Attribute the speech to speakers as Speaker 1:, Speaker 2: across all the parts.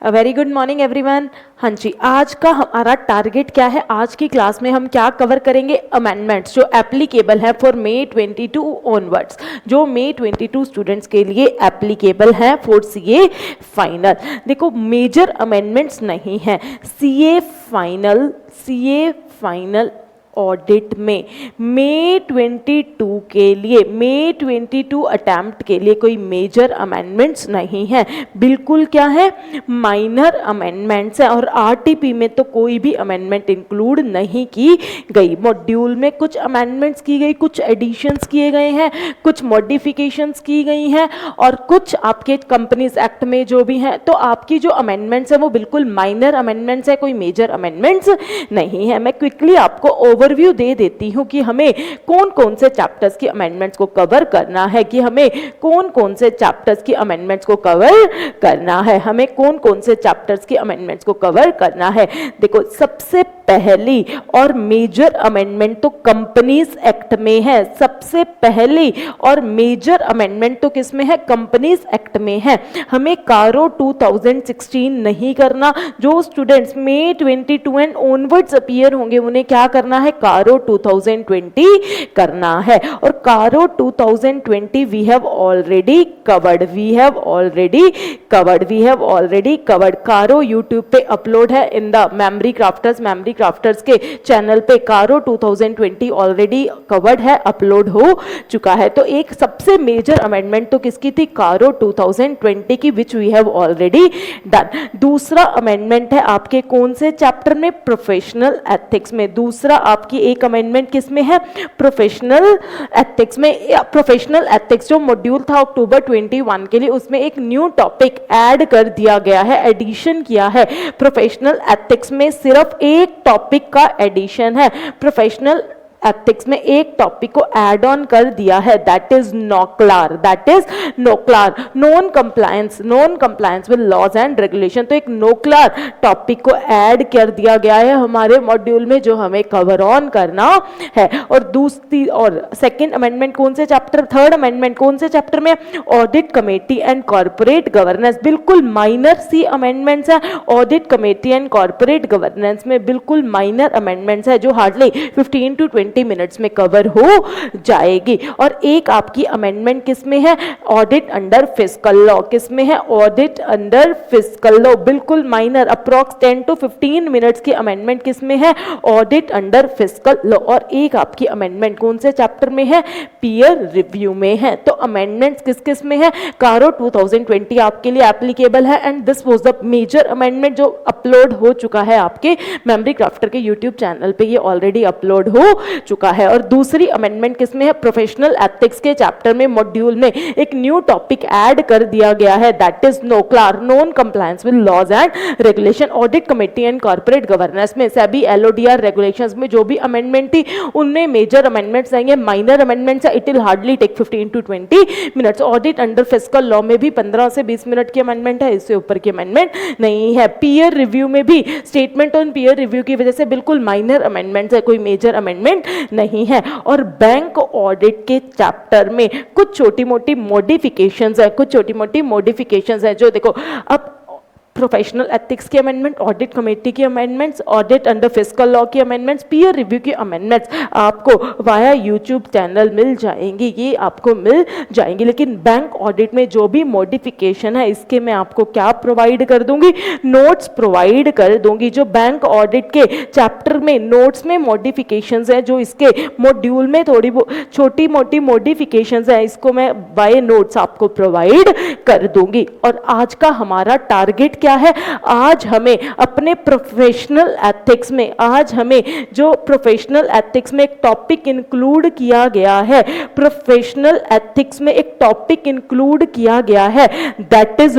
Speaker 1: Very good morning everyone. हाँ जी, आज का हमारा टारगेट क्या है? आज की क्लास में हम क्या कवर करेंगे? अमेंडमेंट्स जो एप्लीकेबल है फॉर May 22 ऑनवर्ड्स, जो May 22 स्टूडेंट्स के लिए एप्लीकेबल है फॉर CA फाइनल। देखो, मेजर अमेंडमेंट्स नहीं है। CA फाइनल ऑडिट में May 22 के लिए, May 22 अटैम्प्ट के लिए कोई मेजर अमेंडमेंट्स नहीं है, बिल्कुल क्या है, माइनर अमेंडमेंट्स है। और RTP में तो कोई भी अमेंडमेंट इंक्लूड नहीं की गई। मॉड्यूल में कुछ अमेंडमेंट्स की गई, कुछ एडिशंस किए गए हैं, कुछ मॉडिफिकेशंस की गई हैं, और कुछ आपके कंपनीज एक्ट में जो भी हैं। तो आपकी जो अमेंडमेंट्स है वो बिल्कुल माइनर अमेंडमेंट्स है, कोई मेजर अमेंडमेंट्स नहीं है। मैं क्विकली आपको ओवरव्यू दे देती हूं कि हमें कौन कौन से चैप्टर्स की अमेंडमेंट्स को कवर करना है, कि हमें कौन कौन से चैप्टर्स की अमेंडमेंट्स को कवर करना है, हमें कौन कौन से चैप्टर्स की अमेंडमेंट्स को कवर करना है। देखो, सबसे पहली और मेजर अमेंडमेंट तो कंपनीज एक्ट में है। सबसे पहली और मेजर अमेंडमेंट तो किस में है? कंपनीज एक्ट में है। हमें कारो 2016 नहीं करना। जो students May 22 and onwards appear होंगे उन्हें क्या करना है? कारो 2020 करना है। और कारो 2020 वी हैव ऑलरेडी कवर्ड। कारो यूट्यूब पे अपलोड है इन द मेमोरी क्राफ्टर्स के चैनल पे। कारो 2020 ऑलरेडी कवर्ड है, अपलोड हो चुका है। तो एक सबसे मेजर अमेंडमेंट तो किसकी थी? कारो 2020 की, which we have already done. दूसरा अमेंडमेंट है आपके कौन से चैप्टर में? प्रोफेशनल एथिक्स में। दूसरा आपकी एक अमेंडमेंट किस में है? प्रोफेशनल एथिक्स में। प्रोफेशनल एथिक्स जो मॉड्यूल था अक्टूबर 21 के लिए, उसमें एक न्यू टॉपिक ऐड कर दिया गया है, एडिशन किया है। प्रोफेशनल एथिक्स में सिर्फ एक टॉपिक का एडिशन है। प्रोफेशनल एथिक्स में एक टॉपिक को ऐड ऑन कर दिया है, that is NOCLAR. Non compliance with laws and regulation. तो एक नोक्लार टॉपिक को ऐड कर दिया गया है हमारे मॉड्यूल में, जो हमें कवर ऑन करना है। और दूसरी और सेकंड अमेंडमेंट कौन से चैप्टर? थर्ड अमेंडमेंट कौन से चैप्टर में? Audit committee and corporate governance. बिल्कुल माइनर सी अमेंडमेंट्स है। Audit committee and corporate governance में बिल्कुल माइनर अमेंडमेंट्स है, जो हार्डली 15 to 20 मिनट्स में कवर हो जाएगी। और एक आपकी अमेंडमेंट किस में है? Audit under fiscal law. किस में है? Audit under fiscal law. बिल्कुल माइनर, अप्रॉक्स 10 to 15 मिनट्स की अमेंडमेंट किस में है? Audit under fiscal law. और एक आपकी अमेंडमेंट कौन से चैप्टर में है? पीयर रिव्यू में है। तो अमेंडमेंट्स किस किस में है? कारो 2020 आपके लिए एप्लीकेबल है, and this was the major amendment जो अपलोड हो चुका है आपके मेमोरी क्राफ्टर के यूट्यूब चैनल पे। ये ऑलरेडी अपलोड हो चुका है। और दूसरी अमेंडमेंट किसमें है? प्रोफेशनल एथिक्स के चैप्टर में, मॉड्यूल में एक न्यू टॉपिक ऐड कर दिया गया है, that is NOCLAR, non compliance with laws and regulation. Audit committee and corporate governance में सेबी LODR रेगुलेशंस में जो भी अमेंडमेंट थी उनमें मेजर अमेंडमेंट्स आएंगे, माइनर अमेंडमेंट्स है, it will hardly take 15 to 20 minutes. Audit under fiscal law में भी 15 से 20 मिनट की अमेंडमेंट है, इससे ऊपर की अमेंडमेंट नहीं है। पीयर रिव्यू में भी स्टेटमेंट ऑन पीयर रिव्यू की वजह से बिल्कुल माइनर अमेंडमेंट्स है, कोई मेजर अमेंडमेंट नहीं है। और बैंक ऑडिट के चैप्टर में कुछ छोटी मोटी मॉडिफिकेशंस है, जो देखो, अब प्रोफेशनल एथिक्स की अमेंडमेंट, ऑडिट कमेटी की amendments, audit under fiscal law की अमेंडमेंट्स, पीयर रिव्यू की अमेंडमेंट्स आपको वाया यूट्यूब चैनल मिल जाएंगी, ये आपको मिल जाएंगी। लेकिन बैंक ऑडिट में जो भी मॉडिफिकेशन है, इसके मैं आपको क्या प्रोवाइड कर दूंगी? नोट्स प्रोवाइड कर दूंगी। जो बैंक ऑडिट के चैप्टर में नोट्स में मॉडिफिकेशंस है, जो इसके मॉड्यूल में थोड़ी छोटी मोटी मॉडिफिकेशंस है, इसको मैं बाय नोट्स आपको प्रोवाइड कर दूंगी। और आज का हमारा टारगेट क्या है? आज हमें अपने प्रोफेशनल एथिक्स में, आज हमें जो प्रोफेशनल एथिक्स में एक टॉपिक इंक्लूड किया गया है, प्रोफेशनल एथिक्स में एक टॉपिक इंक्लूड किया गया है, that is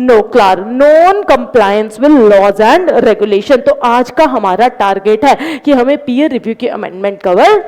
Speaker 1: NOCLAR, non compliance with laws and regulation. तो आज का हमारा टारगेट है कि हमें पीयर रिव्यू की अमेंडमेंट कवर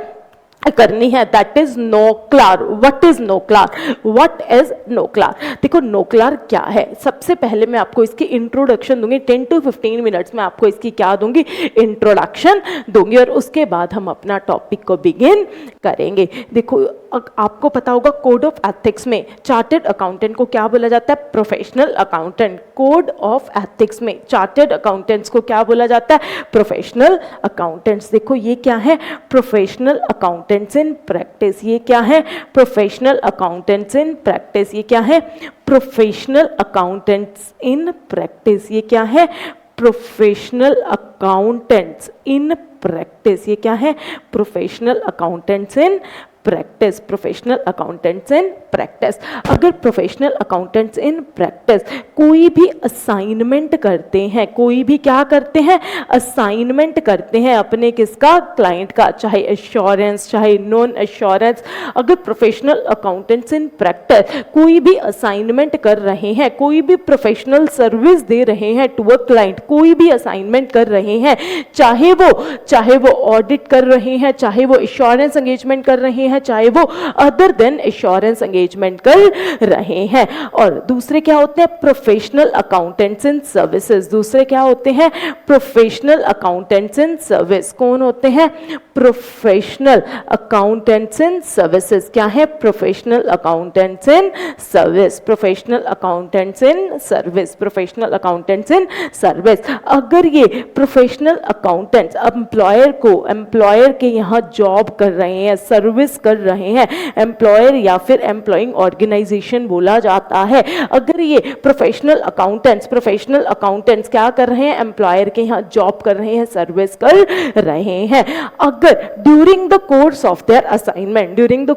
Speaker 1: करनी है, that is NOCLAR. What is NOCLAR? What is NOCLAR? देखो नोक्लार क्या है, सबसे पहले मैं आपको इसकी इंट्रोडक्शन दूंगी, 10 to 15 मिनट्स में आपको इसकी क्या दूंगी, इंट्रोडक्शन दूंगी, और उसके बाद हम अपना टॉपिक को बिगिन करेंगे। देखो आपको पता होगा कोड ऑफ एथिक्स में चार्टर्ड अकाउंटेंट को क्या बोला जाता है, professional accountant. Code of ethics में चार्टर्ड अकाउंटेंट्स को क्या बोला जाता है, प्रोफेशनल अकाउंटेंट्स। देखो ये क्या है, प्रोफेशनल अकाउंटेंट्स इन प्रैक्टिस। ये क्या है, प्रोफेशनल अकाउंटेंट्स इन प्रैक्टिस। ये क्या है, प्रोफेशनल अकाउंटेंट्स इन प्रैक्टिस। ये क्या है, प्रोफेशनल अकाउंटेंट्स इन प्रैक्टिस। ये क्या है, professional accountants in practice. Professional accountants in practice. अगर प्रोफेशनल अकाउंटेंट्स इन प्रैक्टिस कोई भी असाइनमेंट करते हैं, कोई भी क्या करते हैं, असाइनमेंट करते हैं अपने किसका, क्लाइंट का, चाहे एश्योरेंस चाहे नॉन एश्योरेंस। अगर प्रोफेशनल अकाउंटेंट्स इन प्रैक्टिस कोई भी असाइनमेंट कर रहे हैं, कोई भी प्रोफेशनल सर्विस दे रहे हैं टू अ क्लाइंट, कोई भी असाइनमेंट कर रहे हैं, चाहे वो ऑडिट कर रहे हैं, चाहे वो एश्योरेंस एंगेजमेंट कर रहे हैं, चाहे वो अदर देन एश्योरेंस एंगेजमेंट कर रहे हैं। और दूसरे क्या होते हैं, प्रोफेशनल अकाउंटेंट्स इन सर्विसेज। दूसरे क्या होते हैं, प्रोफेशनल अकाउंटेंट्स इन सर्विस। कौन होते हैं, प्रोफेशनल अकाउंटेंट्स इन सर्विसेज। क्या है, professional accountants in service. Professional accountants in service. Professional accountants in service. अगर ये प्रोफेशनल अकाउंटेंट्स एम्प्लॉयर के यहाँ जॉब कर रहे हैं, सर्विस कर रहे हैं, एम्प्लॉयर या फिर एम्प्लॉइंग ऑर्गेनाइजेशन बोला जाता है, अगर ये प्रोफेशनल अकाउंटेंट्स क्या कर रहे हैं, एम्प्लॉयर के यहाँ जॉब कर रहे हैं, सर्विस कर रहे हैं, अगर during the course of their assignment, during the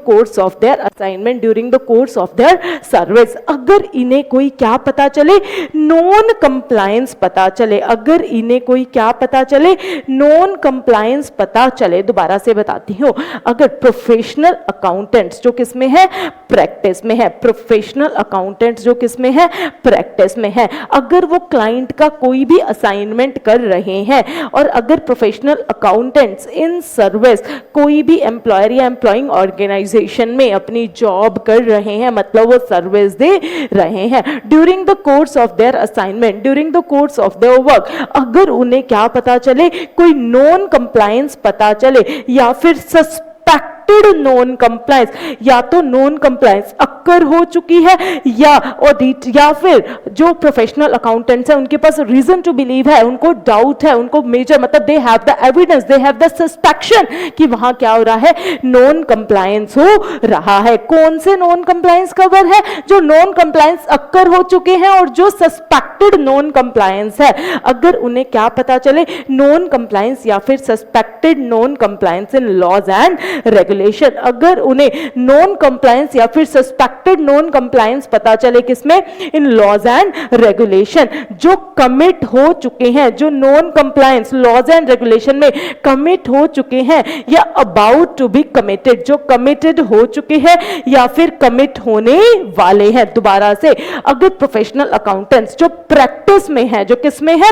Speaker 1: course of their service, अगर इन्हें कोई क्या पता चले, नॉन कंप्लायंस पता चले, अगर इन्हें कोई क्या पता चले, नॉन कंप्लायंस पता चले। दोबारा से बताती हूँ, अगर प्रोफेशनल अकाउंटेंट्स जो किस में है, प्रैक्टिस में है, प्रोफेशनल अकाउंटेंट्स जो किस में है, प्रैक्टिस में है, अगर वो क्लाइंट का कोई भी असाइनमेंट कर रहे हैं, और अगर प्रोफेशनल अकाउंटेंट्स इन सर्विस कोई भी एम्प्लॉयर या एम्प्लॉइंग ऑर्गेनाइजेशन में अपनी जॉब कर रहे हैं, मतलब वो सर्विस दे रहे हैं, during the course of their assignment, during the course of their work, अगर उन्हें क्या पता चले, कोई नॉन कंप्लायंस पता चले, या फिर सस्पेक्टेड नॉन कंप्लायंस, या तो नॉन कंप्लायंस अक्कर हो चुकी है, या फिर जो प्रोफेशनल अकाउंटेंट्स हैं उनके पास रीजन टू बिलीव है, उनको डाउट है, उनको मेजर मतलब they have the evidence, they have the suspicion कि वहां क्या हो रहा है, नॉन कंप्लायंस हो रहा है। कौन से नॉन कंप्लायंस कवर है, जो नॉन कंप्लायंस अक्कर हो चुके हैं और जो सस्पेक्टेड नॉन कंप्लायंस है, अगर उन्हें क्या पता चले, नॉन कंप्लायंस या फिर suspected non compliance in laws and regulation, अगर उन्हें नॉन कंप्लायंस या फिर सस्पेक्टेड नॉन कंप्लायंस पता चले, किसमें, इन लॉज एंड रेगुलेशन, जो कमिट हो चुके हैं, जो non compliance laws and regulation में कमिट हो चुके हैं, या अबाउट टू बी कमिटेड, जो कमिटेड हो चुके हैं या फिर कमिट होने वाले हैं। दोबारा से, अगर प्रोफेशनल अकाउंटेंट्स जो प्रैक्टिस में है, जो किसमें है,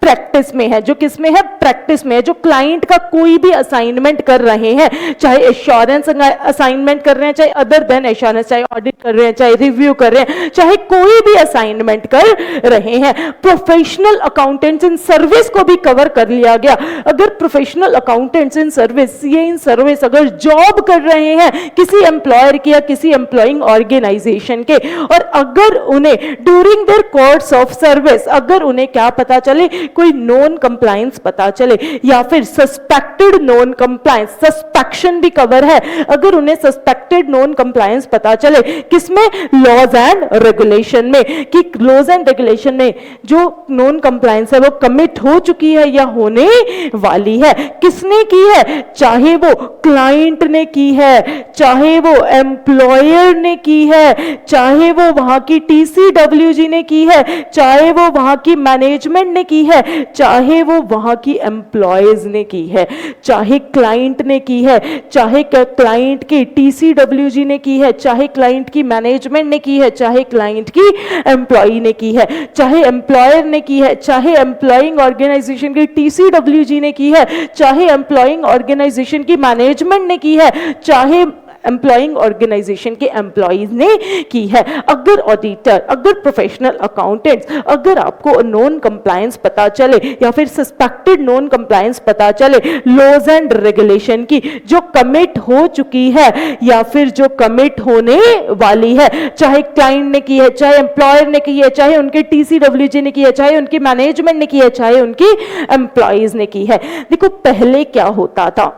Speaker 1: प्रैक्टिस में है, जो किसमें है, प्रैक्टिस में है, जो क्लाइंट का कोई भी असाइनमेंट कर रहे हैं, चाहे एश्योरेंस असाइनमेंट कर रहे हैं, चाहे अदर देन एश्योरेंस, चाहे ऑडिट कर रहे हैं, चाहे रिव्यू कर रहे हैं, चाहे कोई भी असाइनमेंट कर रहे हैं, प्रोफेशनल अकाउंटेंट्स इन सर्विस को भी कवर कर लिया गया। अगर प्रोफेशनल अकाउंटेंट्स इन सर्विस, ये इन सर्विस अगर जॉब कर रहे हैं किसी एम्प्लॉयर के या किसी एम्प्लॉइंग ऑर्गेनाइजेशन के, और अगर उन्हें during their course of service, अगर उन्हें क्या पता चले, कोई नॉन कंप्लायंस पता चले, या फिर सस्पेक्टेड नॉन कंप्लायंस, सस्पेक्शन भी कवर है, अगर उन्हें सस्पेक्टेड नॉन कंप्लायंस पता चले, किसमें, लॉज एंड रेगुलेशन में, कि लॉज एंड रेगुलेशन में जो नॉन कंप्लायंस है वो कमिट हो चुकी है या होने वाली है, किसने की है, चाहे वो क्लाइंट ने की है, चाहे वो एम्प्लॉयर ने की है, चाहे वो वहां की TCWG ने की है, चाहे वो वहां की मैनेजमेंट ने की है, है, चाहे वो वहां की एम्प्लॉयज ने की है, चाहे क्लाइंट ने की है, चाहे क्लाइंट की टीसीडब्ल्यूजी ने की है, चाहे क्लाइंट की मैनेजमेंट ने की है, चाहे क्लाइंट की एम्प्लॉय ने की है, चाहे एम्प्लॉयर ने की है, चाहे एम्प्लॉइंग ऑर्गेनाइजेशन की टीसीडब्ल्यूजी ने की है, चाहे एम्प्लॉइंग ऑर्गेनाइजेशन की मैनेजमेंट ने की है, चाहे एम्प्लॉइंग ऑर्गेनाइजेशन के एम्प्लॉइज ने की है। अगर ऑडिटर, अगर प्रोफेशनल अकाउंटेंट्स, अगर आपको नॉन कंप्लायंस पता चले या फिर सस्पेक्टेड नॉन कंप्लायंस पता चले लॉज एंड रेगुलेशन की जो कमिट हो चुकी है या फिर जो कमिट होने वाली है, चाहे क्लाइंट ने की है, चाहे एम्प्लॉयर ने की है, चाहे उनके टीसीडब्ल्यूजी ने की है, चाहे उनकी मैनेजमेंट ने की है, चाहे उनकी एम्प्लॉइज ने की है। देखो पहले क्या होता था,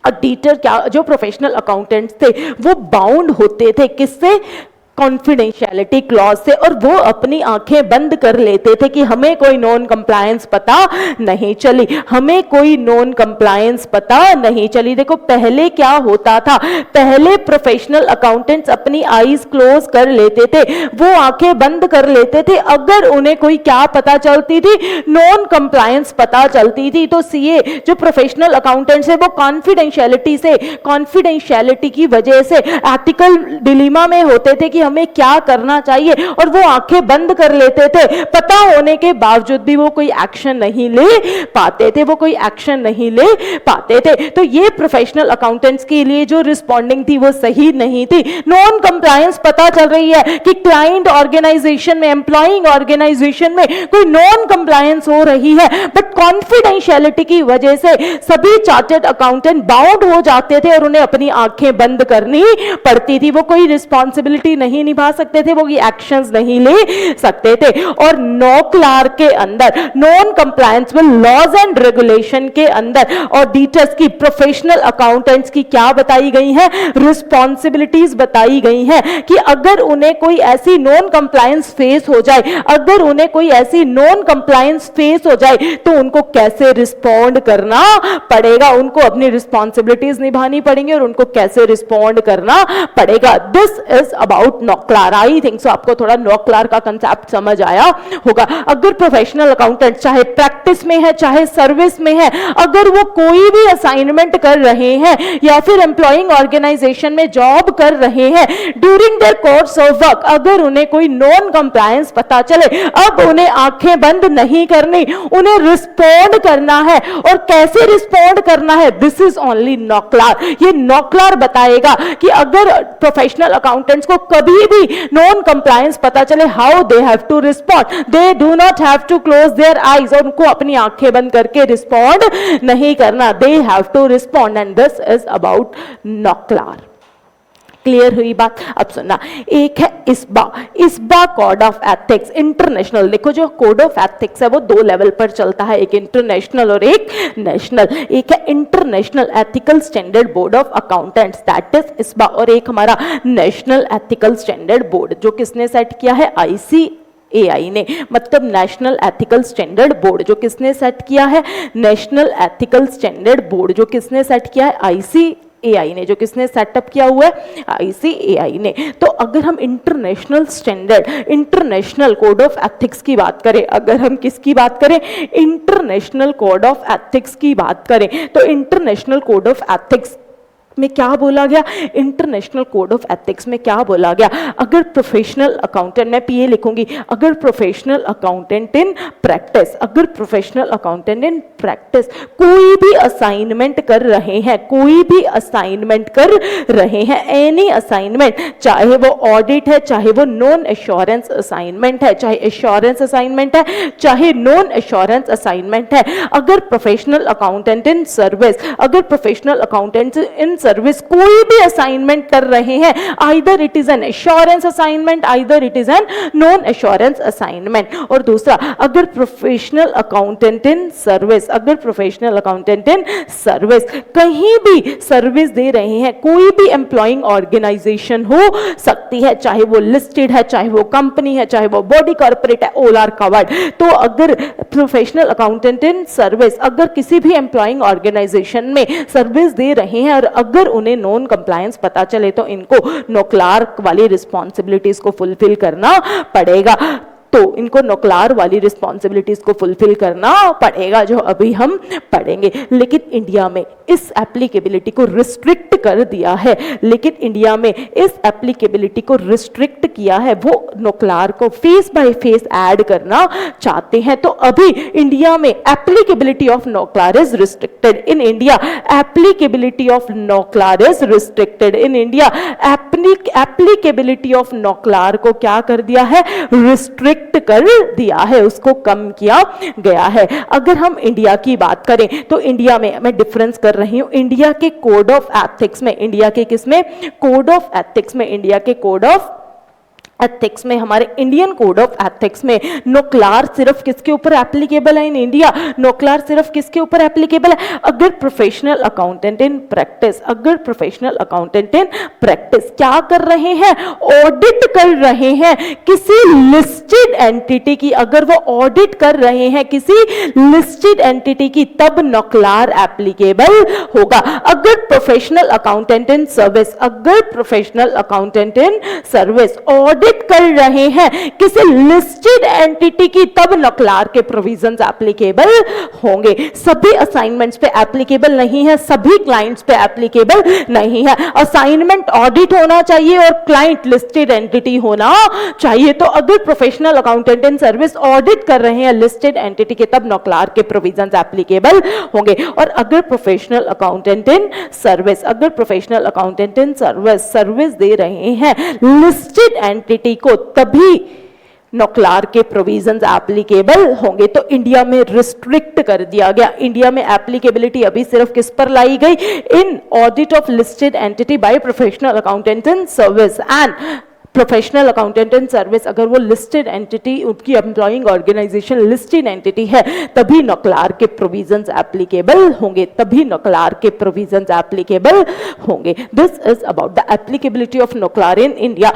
Speaker 1: ऑडिटर क्या, जो प्रोफेशनल अकाउंटेंट्स थे वो बाउंड होते थे किससे, कॉन्फिडेंशियलिटी क्लॉज से, और वो अपनी आंखें बंद कर लेते थे कि हमें कोई नॉन कंप्लायंस पता नहीं चली, हमें कोई नॉन कंप्लायंस पता नहीं चली। देखो पहले क्या होता था, पहले प्रोफेशनल अकाउंटेंट्स अपनी आईज क्लोज कर लेते थे, वो आंखें बंद कर लेते थे, अगर उन्हें कोई क्या पता चलती थी, नॉन कंप्लायंस पता चलती थी। तो सीए जो प्रोफेशनल अकाउंटेंट्स है वो कॉन्फिडेंशियलिटी की वजह से एथिकल डिलीमा में होते थे कि हमें क्या करना चाहिए, और वो आंखें बंद कर लेते थे, पता होने के बावजूद भी वो कोई एक्शन नहीं ले पाते थे, वो कोई एक्शन नहीं ले पाते थे। तो ये प्रोफेशनल अकाउंटेंट्स के लिए जो रिस्पॉन्डिंग थी वो सही नहीं थी। नॉन कंप्लायंस पता चल रही है कि क्लाइंट ऑर्गेनाइजेशन में, एम्प्लॉइंग ऑर्गेनाइजेशन में कोई नॉन कंप्लायंस हो रही है, बट कॉन्फिडेंशियलिटी की वजह से सभी चार्टर्ड अकाउंटेंट बाउंड हो जाते थे और उन्हें अपनी आंखें बंद करनी पड़ती थी। वो कोई रिस्पॉन्सिबिलिटी नहीं निभा सकते थे, वो एक्शंस नहीं ले सकते थे। और नॉक्लार के अंदर, non compliance with laws and regulation के अंदर ऑडिटर्स की, प्रोफेशनल अकाउंटेंट्स की क्या बताई गई है, रिस्पॉन्सिबिलिटीज बताई गई है कि अगर उन्हें कोई ऐसी नॉन कंप्लायंस फेस हो जाए, अगर उन्हें कोई ऐसी नॉन कंप्लायंस फेस हो जाए तो उनको कैसे रिस्पॉन्ड करना पड़ेगा, उनको अपनी रिस्पॉन्सिबिलिटीज निभानी पड़ेंगी और उनको कैसे रिस्पॉन्ड करना पड़ेगा। This is about NOCLAR. I think so आपको थोड़ा नॉक्लार का कंसेप्ट समझ आया होगा। अगर प्रोफेशनल अकाउंटेंट चाहे प्रैक्टिस में है चाहे सर्विस में है, अगर वो कोई भी असाइनमेंट कर रहे हैं या फिर एम्प्लॉइंग ऑर्गेनाइजेशन में जॉब कर रहे हैं, during their course of work अगर उन्हें कोई नॉन कंप्लायंस पता चले, अब उन्हें आंखें बंद नहीं करनी, उन्हें रिस्पॉन्ड करना है। और कैसे रिस्पॉन्ड करना है, दिस इज ओनली नॉक्लार। ये नॉक्लार बताएगा कि अगर प्रोफेशनल अकाउंटेंट्स को कभी भी नॉन कंप्लायंस पता चले, how they have to respond. They do not have to close their eyes, और उनको अपनी आंखें बंद करके रिस्पॉन्ड नहीं करना, they have to respond, and this is about NOCLAR. Clear हुई बात? अब सुनना, एक है IESBA code of ethics international. देखो जो कोड ऑफ एथिक्स है वो दो लेवल पर चलता है, एक इंटरनेशनल और एक नेशनल। एक है international ethical standard board of accountants, that is इस्बा, और एक हमारा नेशनल एथिकल स्टैंडर्ड बोर्ड जो किसने सेट किया है, ICAI ने, मतलब नेशनल एथिकल स्टैंडर्ड बोर्ड जो किसने सेट किया है, नेशनल एथिकल स्टैंडर्ड बोर्ड जो किसने सेट किया है, ICAI ने, जो किसने सेटअप किया हुआ है, ICAI ने। तो अगर हम international standard, international code of ethics की बात करें, अगर हम किसकी बात करें, इंटरनेशनल कोड ऑफ एथिक्स की बात करें, तो इंटरनेशनल कोड ऑफ एथिक्स में क्या बोला गया, इंटरनेशनल कोड ऑफ एथिक्स में क्या बोला गया, अगर प्रोफेशनल अकाउंटेंट, मैं PA लिखूंगी, अगर प्रोफेशनल अकाउंटेंट इन प्रैक्टिस, अगर प्रोफेशनल अकाउंटेंट इन प्रैक्टिस कोई भी असाइनमेंट कर रहे हैं, कोई भी असाइनमेंट कर रहे हैं, एनी असाइनमेंट, चाहे वो ऑडिट है, चाहे वो नॉन एश्योरेंस असाइनमेंट है, चाहे एश्योरेंस असाइनमेंट है, चाहे नॉन एश्योरेंस असाइनमेंट है, अगर प्रोफेशनल अकाउंटेंट इन सर्विस, अगर प्रोफेशनल अकाउंटेंट इन सर्विस कोई भी असाइनमेंट कर रहे हैं, either it is an assurance assignment, either it is an non assurance assignment. और दूसरा, अगर प्रोफेशनल अकाउंटेंट इन सर्विस, अगर प्रोफेशनल अकाउंटेंट इन सर्विस कहीं भी सर्विस दे रहे हैं, कोई भी एम्प्लॉइंग ऑर्गेनाइजेशन हो सकती है, चाहे वो लिस्टेड है, चाहे वो कंपनी है, चाहे वो बॉडी कॉर्पोरेट है, ऑल आर कवर्ड। तो अगर प्रोफेशनल अकाउंटेंट इन सर्विस अगर किसी भी एम्प्लॉइंग ऑर्गेनाइजेशन में सर्विस दे रहे हैं और अगर उन्हें नॉन कंप्लायंस पता चले तो इनको नॉक्लार वाली रिस्पॉन्सिबिलिटीज को फुलफिल करना पड़ेगा। तो इनको नौकलार वाली रिस्पॉन्सिबिलिटीज को फुलफिल करना पड़ेगा, जो अभी हम पढ़ेंगे। लेकिन इंडिया में इस एप्लीकेबिलिटी को रिस्ट्रिक्ट कर दिया है, लेकिन इंडिया में इस एप्लीकेबिलिटी को रिस्ट्रिक्ट किया है, वो नौकलार को फेस बाय फेस ऐड करना चाहते हैं। तो अभी इंडिया में applicability of नौकलार is restricted in India, applicability of नौकलार is restricted in India, applicability of नौकलार को क्या कर दिया है, रिस्ट्रिक्ट कर दिया है, उसको कम किया गया है। अगर हम इंडिया की बात करें तो इंडिया में मैं डिफरेंस कर रही हूं, इंडिया के कोड ऑफ एथिक्स में, इंडिया के किसमें, कोड ऑफ एथिक्स में, इंडिया के कोड ऑफ एथिक्स में, हमारे इंडियन कोड ऑफ एथिक्स में नौकलार सिर्फ किसके ऊपर एप्लीकेबल है इन इंडिया, नौकलार सिर्फ किसके ऊपर एप्लीकेबल है, अगर प्रोफेशनल अकाउंटेंट इन प्रैक्टिस, अगर प्रोफेशनल अकाउंटेंट इन प्रैक्टिस क्या कर रहे हैं, ऑडिट कर रहे हैं किसी लिस्टेड एंटिटी की, अगर वो ऑडिट कर रहे हैं किसी लिस्टेड एंटिटी की, तब नौकलार एप्लीकेबल होगा। अगर प्रोफेशनल अकाउंटेंट इन सर्विस, अगर professional accountant in service audit कर रहे हैं किसी लिस्टेड एंटिटी की, तब नौकलार के प्रोविजंस एप्लीकेबल होंगे। सभी असाइनमेंट्स पे एप्लीकेबल नहीं है, सभी क्लाइंट्स पे एप्लीकेबल नहीं है। असाइनमेंट ऑडिट होना चाहिए और क्लाइंट लिस्टेड एंटिटी होना चाहिए। तो अगर professional accountant in service audit कर रहे हैं लिस्टेड एंटिटी के, तब नौकलार के प्रोविजंस एप्लीकेबल होंगे। और अगर प्रोफेशनल अकाउंटेंट इन सर्विस, अगर professional accountant in service service दे रहे हैं लिस्टेड एंटिटी को, तभी नौकलार के प्रोविजंस एप्लीकेबल होंगे। तो इंडिया में रिस्ट्रिक्ट कर दिया गया। इंडिया में एप्लीकेबिलिटी अभी सिर्फ किस पर लाई गई, इन audit of listed entity by professional accountant in service and professional accountant in service, अगर वो लिस्टेड एंटिटी, उनकी एम्प्लॉइंग ऑर्गेनाइजेशन लिस्टेड एंटिटी है, तभी नौकलार के प्रोविजंस एप्लीकेबल होंगे, तभी नौकलार के प्रोविजंस एप्लीकेबल होंगे। This is about the applicability of NOCLAR in India.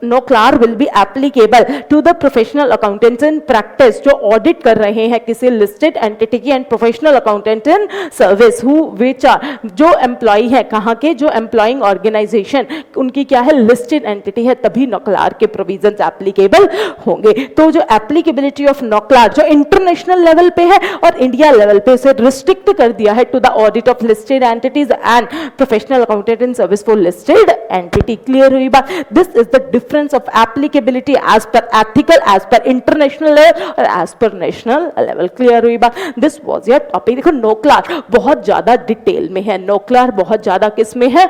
Speaker 1: NOCLAR will be applicable to the professional accountants in practice, जो audit कर रहे हैं किसी लिस्टेड एंटिटी की, and professional accountant in service who which are, जो employ है कहां के, जो एम्प्लॉइंग ऑर्गेनाइजेशन उनकी क्या है, लिस्टेड एंटिटी है, तभी नौकलार के प्रोविजंस एप्लीकेबल होंगे। तो जो एप्लीकेबिलिटी ऑफ नौकलार जो इंटरनेशनल लेवल पे है और इंडिया लेवल पे उसे रिस्ट्रिक्ट कर दिया है to the audit of listed entities and professional accountant in service for listed entity. Clear हुई बात? This is the difference of applicability as per ethical, as per international level और as per national level. Clear हुई बात? This was your topic. देखो NOCLAR बहुत ज्यादा detail में है, नौकलार बहुत ज्यादा किस में है,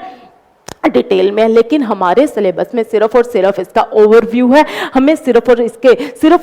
Speaker 1: डिटेल में, लेकिन हमारे सिलेबस में सिर्फ और सिर्फ इसका ओवरव्यू है। हमें सिर्फ और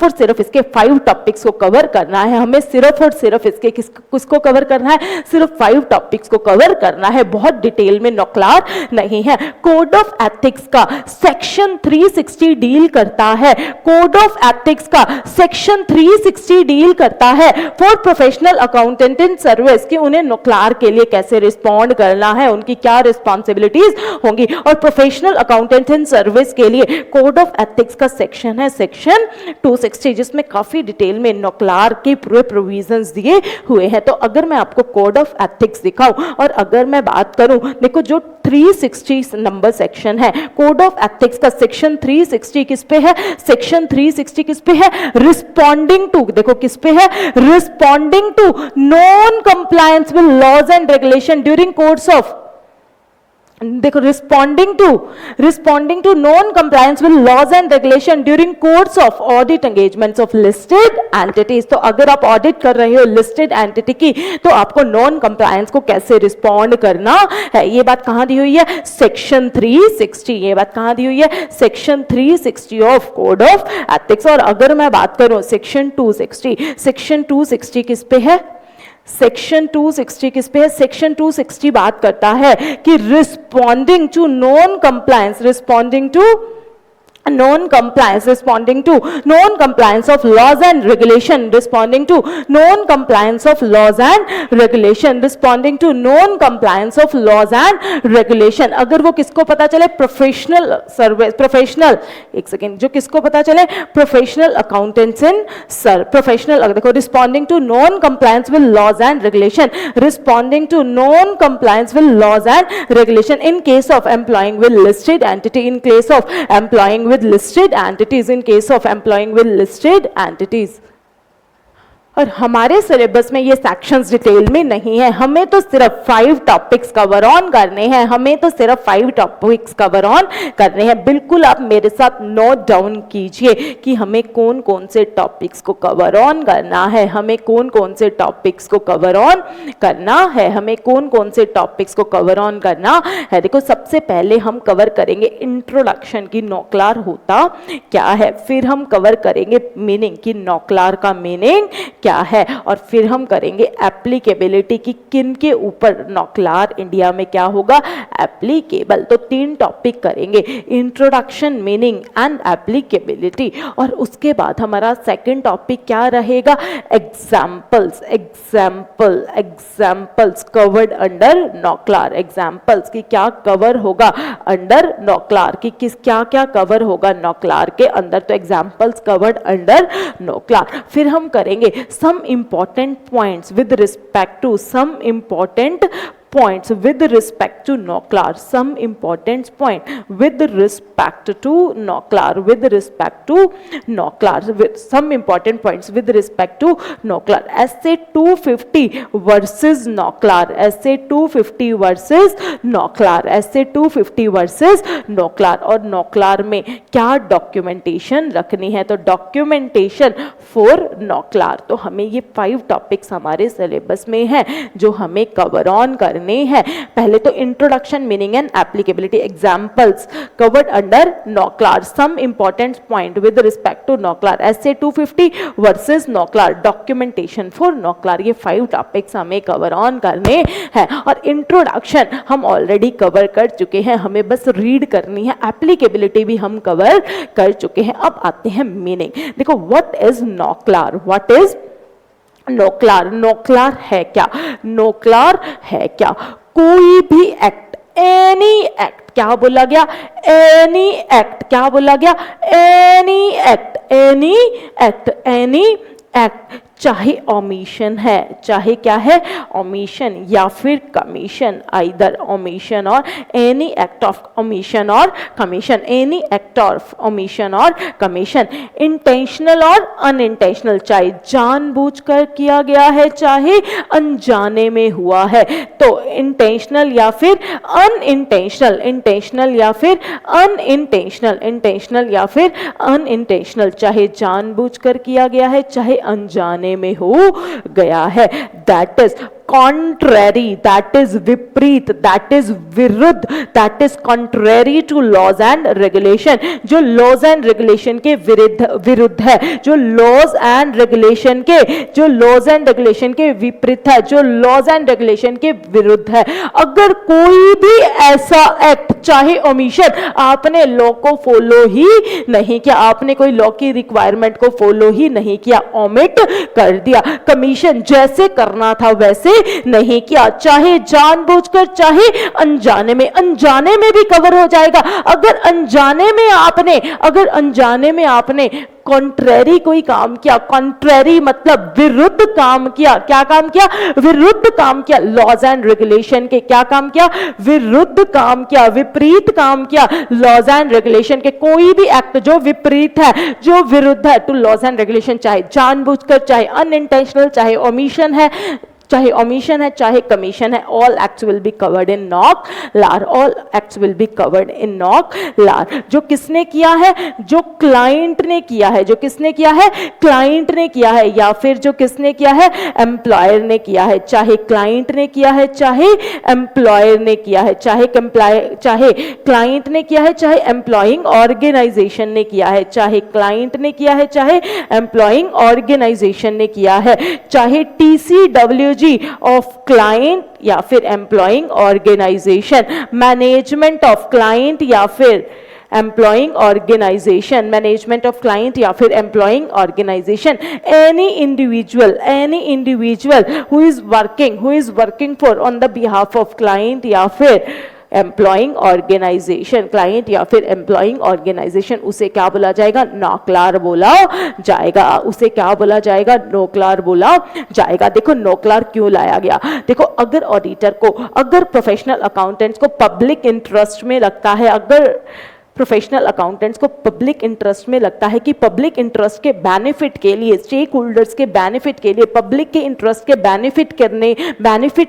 Speaker 1: सिर्फ इसके 5 टॉपिक्स को कवर करना है। हमें सिर्फ और सिर्फ इसके किसको कवर करना है, सिर्फ 5 टॉपिक्स को कवर करना है, बहुत डिटेल में नौकलार नहीं है। कोड ऑफ एथिक्स का सेक्शन 360 डील करता है, कोड ऑफ एथिक्स का सेक्शन 360 डील करता है for professional accountant in service, कि उन्हें नौकलार के लिए कैसे रिस्पॉन्ड करना है, उनकी क्या रिस्पॉन्सिबिलिटीज होंगी। और प्रोफेशनल अकाउंटेंट इन सर्विस के लिए कोड ऑफ एथिक्स का सेक्शन है सेक्शन 260, जिसमें काफी डिटेल में नौकलार के पूरे प्रोविजंस दिए हुए हैं। तो अगर मैं आपको कोड ऑफ एथिक्स दिखाऊं और अगर मैं बात करूं, देखो जो 360 नंबर सेक्शन है कोड ऑफ एथिक्स का, सेक्शन 360 किस पे है, सेक्शन 360 किस पे है, रिस्पॉन्डिंग टू, देखो किस पे है, responding to non compliance with laws and regulation during course of, देखो responding to non compliance with laws and regulation during course of audit engagements of listed entities. तो अगर आप ऑडिट कर रहे हो लिस्टेड एंटिटी की, तो आपको नॉन कंप्लायंस को कैसे रिस्पॉन्ड करना है, ये बात कहां दी हुई है, सेक्शन 360, ये बात कहां दी हुई है, section 360 of code of ethics. और अगर मैं बात करूं सेक्शन 260, सेक्शन 260 किस पे है, सेक्शन 260 किस पे है, सेक्शन 260 बात करता है कि responding to non compliance, responding to non-compliance, responding to non-compliance of laws and regulation, responding to non-compliance of laws and regulation, responding to non-compliance of laws and regulation। अगर वो किसको पता चले, प्रोफेशनल सर्विस, प्रोफेशनल, एक second, जो किसको पता चले, प्रोफेशनल अकाउंटेंट्स इन प्रोफेशनल, देखो responding to non compliance with laws and regulation, responding to non compliance with laws and regulation in case of employing with listed entity, in case of employing with with listed entities, in case of employing with listed entities. और हमारे syllabus में ये sections detail में नहीं है, हमें तो सिर्फ 5 टॉपिक्स कवर ऑन करने हैं, हमें तो सिर्फ 5 टॉपिक्स कवर ऑन करने हैं। बिल्कुल आप मेरे साथ नोट डाउन कीजिए कि हमें कौन कौन से टॉपिक्स को कवर ऑन करना है, हमें कौन कौन से टॉपिक्स को कवर ऑन करना है, हमें कौन कौन से टॉपिक्स को कवर ऑन करना है। देखो सबसे पहले हम कवर करेंगे इंट्रोडक्शन की नौकलार होता क्या है, फिर हम कवर करेंगे मीनिंग की नौकलार का मीनिंग क्या है, और फिर हम करेंगे एप्लीकेबिलिटी की किन के ऊपर नौकलार इंडिया में क्या होगा, एप्लीकेबल। तो 3 टॉपिक करेंगे, इंट्रोडक्शन, मीनिंग एंड एप्लीकेबिलिटी। और उसके बाद हमारा सेकंड टॉपिक क्या रहेगा, examples. Examples covered under नौकलार, examples की क्या कवर होगा अंडर नौकलार की, किस क्या क्या कवर होगा नौकलार के अंदर, तो एग्जाम्पल्स कवर्ड अंडर नौकलार। फिर हम करेंगे some important points with respect to some important points with respect to नौकलार, some important point with respect to नौकलार, with respect to नौकलार, with some important points with respect to नौकलार। ऐसे 250 versus नौकलार, ऐसे 250 versus नौकलार, ऐसे 250 versus नौकलार। और नौकलार में क्या documentation रखनी है, तो documentation for नौकलार। तो हमें ये 5 टॉपिक्स हमारे सिलेबस में हैं जो हमें कवर ऑन करने हैं। पहले तो introduction, meaning and applicability, examples covered under NOCLAR, some important point with respect to NOCLAR, ऐसे 250 versus NOCLAR, documentation for NOCLAR. ये 5 टॉपिक्स हमें कवर ऑन करने हैं। और इंट्रोडक्शन हम ऑलरेडी कवर कर चुके हैं, हमें बस रीड करनी है। एप्लीकेबिलिटी भी हम कवर कर चुके हैं। अब आते हैं मीनिंग। देखो व्हाट इज नौकलार, व्हाट इज नौकलार। नौकलार है क्या, नौकलार है क्या, कोई भी एक्ट, एनी एक्ट, क्या बोला गया, एनी एक्ट, क्या बोला गया, any act, any act, any act, चाहे ओमिशन है, चाहे क्या है ओमिशन या फिर कमीशन, आइदर ओमिशन और एनी एक्ट ऑफ ओमिशन और commission, any act of omission और कमीशन, इंटेंशनल और अनइंटेंशनल, चाहे जानबूझकर किया गया है चाहे अनजाने में हुआ है, तो इंटेंशनल या फिर अनइंटेंशनल, इंटेंशनल या फिर अनइंटेंशनल, इंटेंशनल या फिर अनइंटेंशनल, चाहे जानबूझकर किया गया है चाहे अनजाने में हो गया है। That is contrary, that is विपरीत, दैट इज विरुद्ध, that is contrary to laws and regulation, जो लॉज एंड रेगुलेशन के विरुद्ध है, जो लॉज एंड रेगुलेशन के, जो लॉज एंड रेगुलेशन के विपरीत है, जो लॉज एंड रेगुलेशन के विरुद्ध है। अगर कोई भी ऐसा एक्ट, चाहे ओमिशन, आपने लॉ को फॉलो ही नहीं किया, आपने कोई लॉ की रिक्वायरमेंट को फॉलो ही नहीं किया, ओमिट कर दिया, कमीशन जैसे करना था वैसे नहीं किया, चाहे जानबूझकर चाहे अनजाने में, अनजाने में भी कवर हो जाएगा। अगर अनजाने में आपने, अगर अनजाने में आपने कॉन्ट्रेरी कोई काम किया, कॉन्ट्रेरी मतलब विरुद्ध काम किया, क्या काम किया, विरुद्ध काम किया, लॉज एंड रेगुलेशन के क्या काम किया, विरुद्ध काम किया, विपरीत काम किया, लॉज एंड रेगुलेशन के, कोई भी एक्ट जो विपरीत है, जो विरुद्ध है टू लॉज एंड रेगुलेशन, चाहे जानबूझकर चाहे अनइंटेंशनल, चाहे ओमिशन है, चाहे ओमिशन है चाहे कमीशन है, all acts will be covered in नौकलार, all acts will be covered इन नौकलार। जो किसने किया है, जो क्लाइंट ने किया है, जो किसने किया है, क्लाइंट ने किया है, या फिर जो किसने किया है, एम्प्लॉयर ने किया है, चाहे क्लाइंट ने किया है चाहे एम्प्लॉयर ने किया है, चाहे क्लाइंट ने किया है चाहे एम्प्लॉइंग ऑर्गेनाइजेशन ने किया है, चाहे क्लाइंट ने किया है चाहे एम्प्लॉइंग ऑर्गेनाइजेशन ने किया है, चाहे TCWG ऑफ क्लाइंट या फिर employing organisation, management of client या फिर employing organisation, management of client या फिर employing organisation, any individual who is working for on the behalf of client या फिर एम्प्लॉइंग ऑर्गेनाइजेशन, क्लाइंट या फिर एम्प्लॉइंग ऑर्गेनाइजेशन, उसे क्या बोला जाएगा, नौकलार बोला जाएगा, उसे क्या बोला जाएगा, नौकलार बोला जाएगा। देखो नौकलार क्यों लाया गया, देखो अगर ऑडिटर को, अगर प्रोफेशनल अकाउंटेंट्स को पब्लिक इंटरेस्ट में लगता है, अगर प्रोफेशनल अकाउंटेंट्स को पब्लिक इंटरेस्ट में लगता है कि पब्लिक इंटरेस्ट के बेनिफिट के लिए, स्टेक होल्डर्स के बेनिफिट के लिए, पब्लिक के इंटरेस्ट के बेनिफिट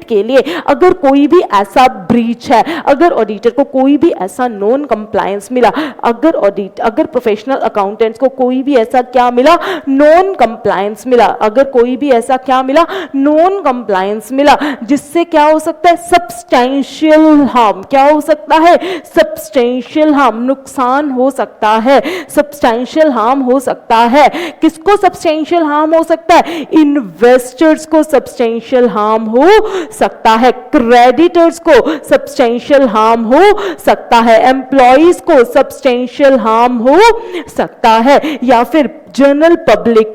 Speaker 1: के लिए अगर कोई भी ऐसा ब्रीच है, अगर ऑडिटर को कोई भी ऐसा नॉन कंप्लायंस मिला, अगर प्रोफेशनल अकाउंटेंट्स को कोई भी ऐसा क्या मिला, नॉन कंप्लायंस मिला, अगर कोई भी ऐसा क्या मिला, नॉन कंप्लायंस मिला, जिससे क्या हो सकता है, सब्सटेंशियल हार्म, क्या हो सकता है, सब्सटेंशियल हार्म, नुकसान हो सकता है, सब्सटेंशियल हार्म हो सकता है। किसको सब्सटेंशियल हार्म हो सकता है, इन्वेस्टर्स को सब्सटेंशियल हार्म हो सकता है, क्रेडिटर्स को सब्सटेंशियल हार्म हो सकता है, एम्प्लॉइज को सब्सटेंशियल हार्म हो सकता है, या फिर जनरल पब्लिक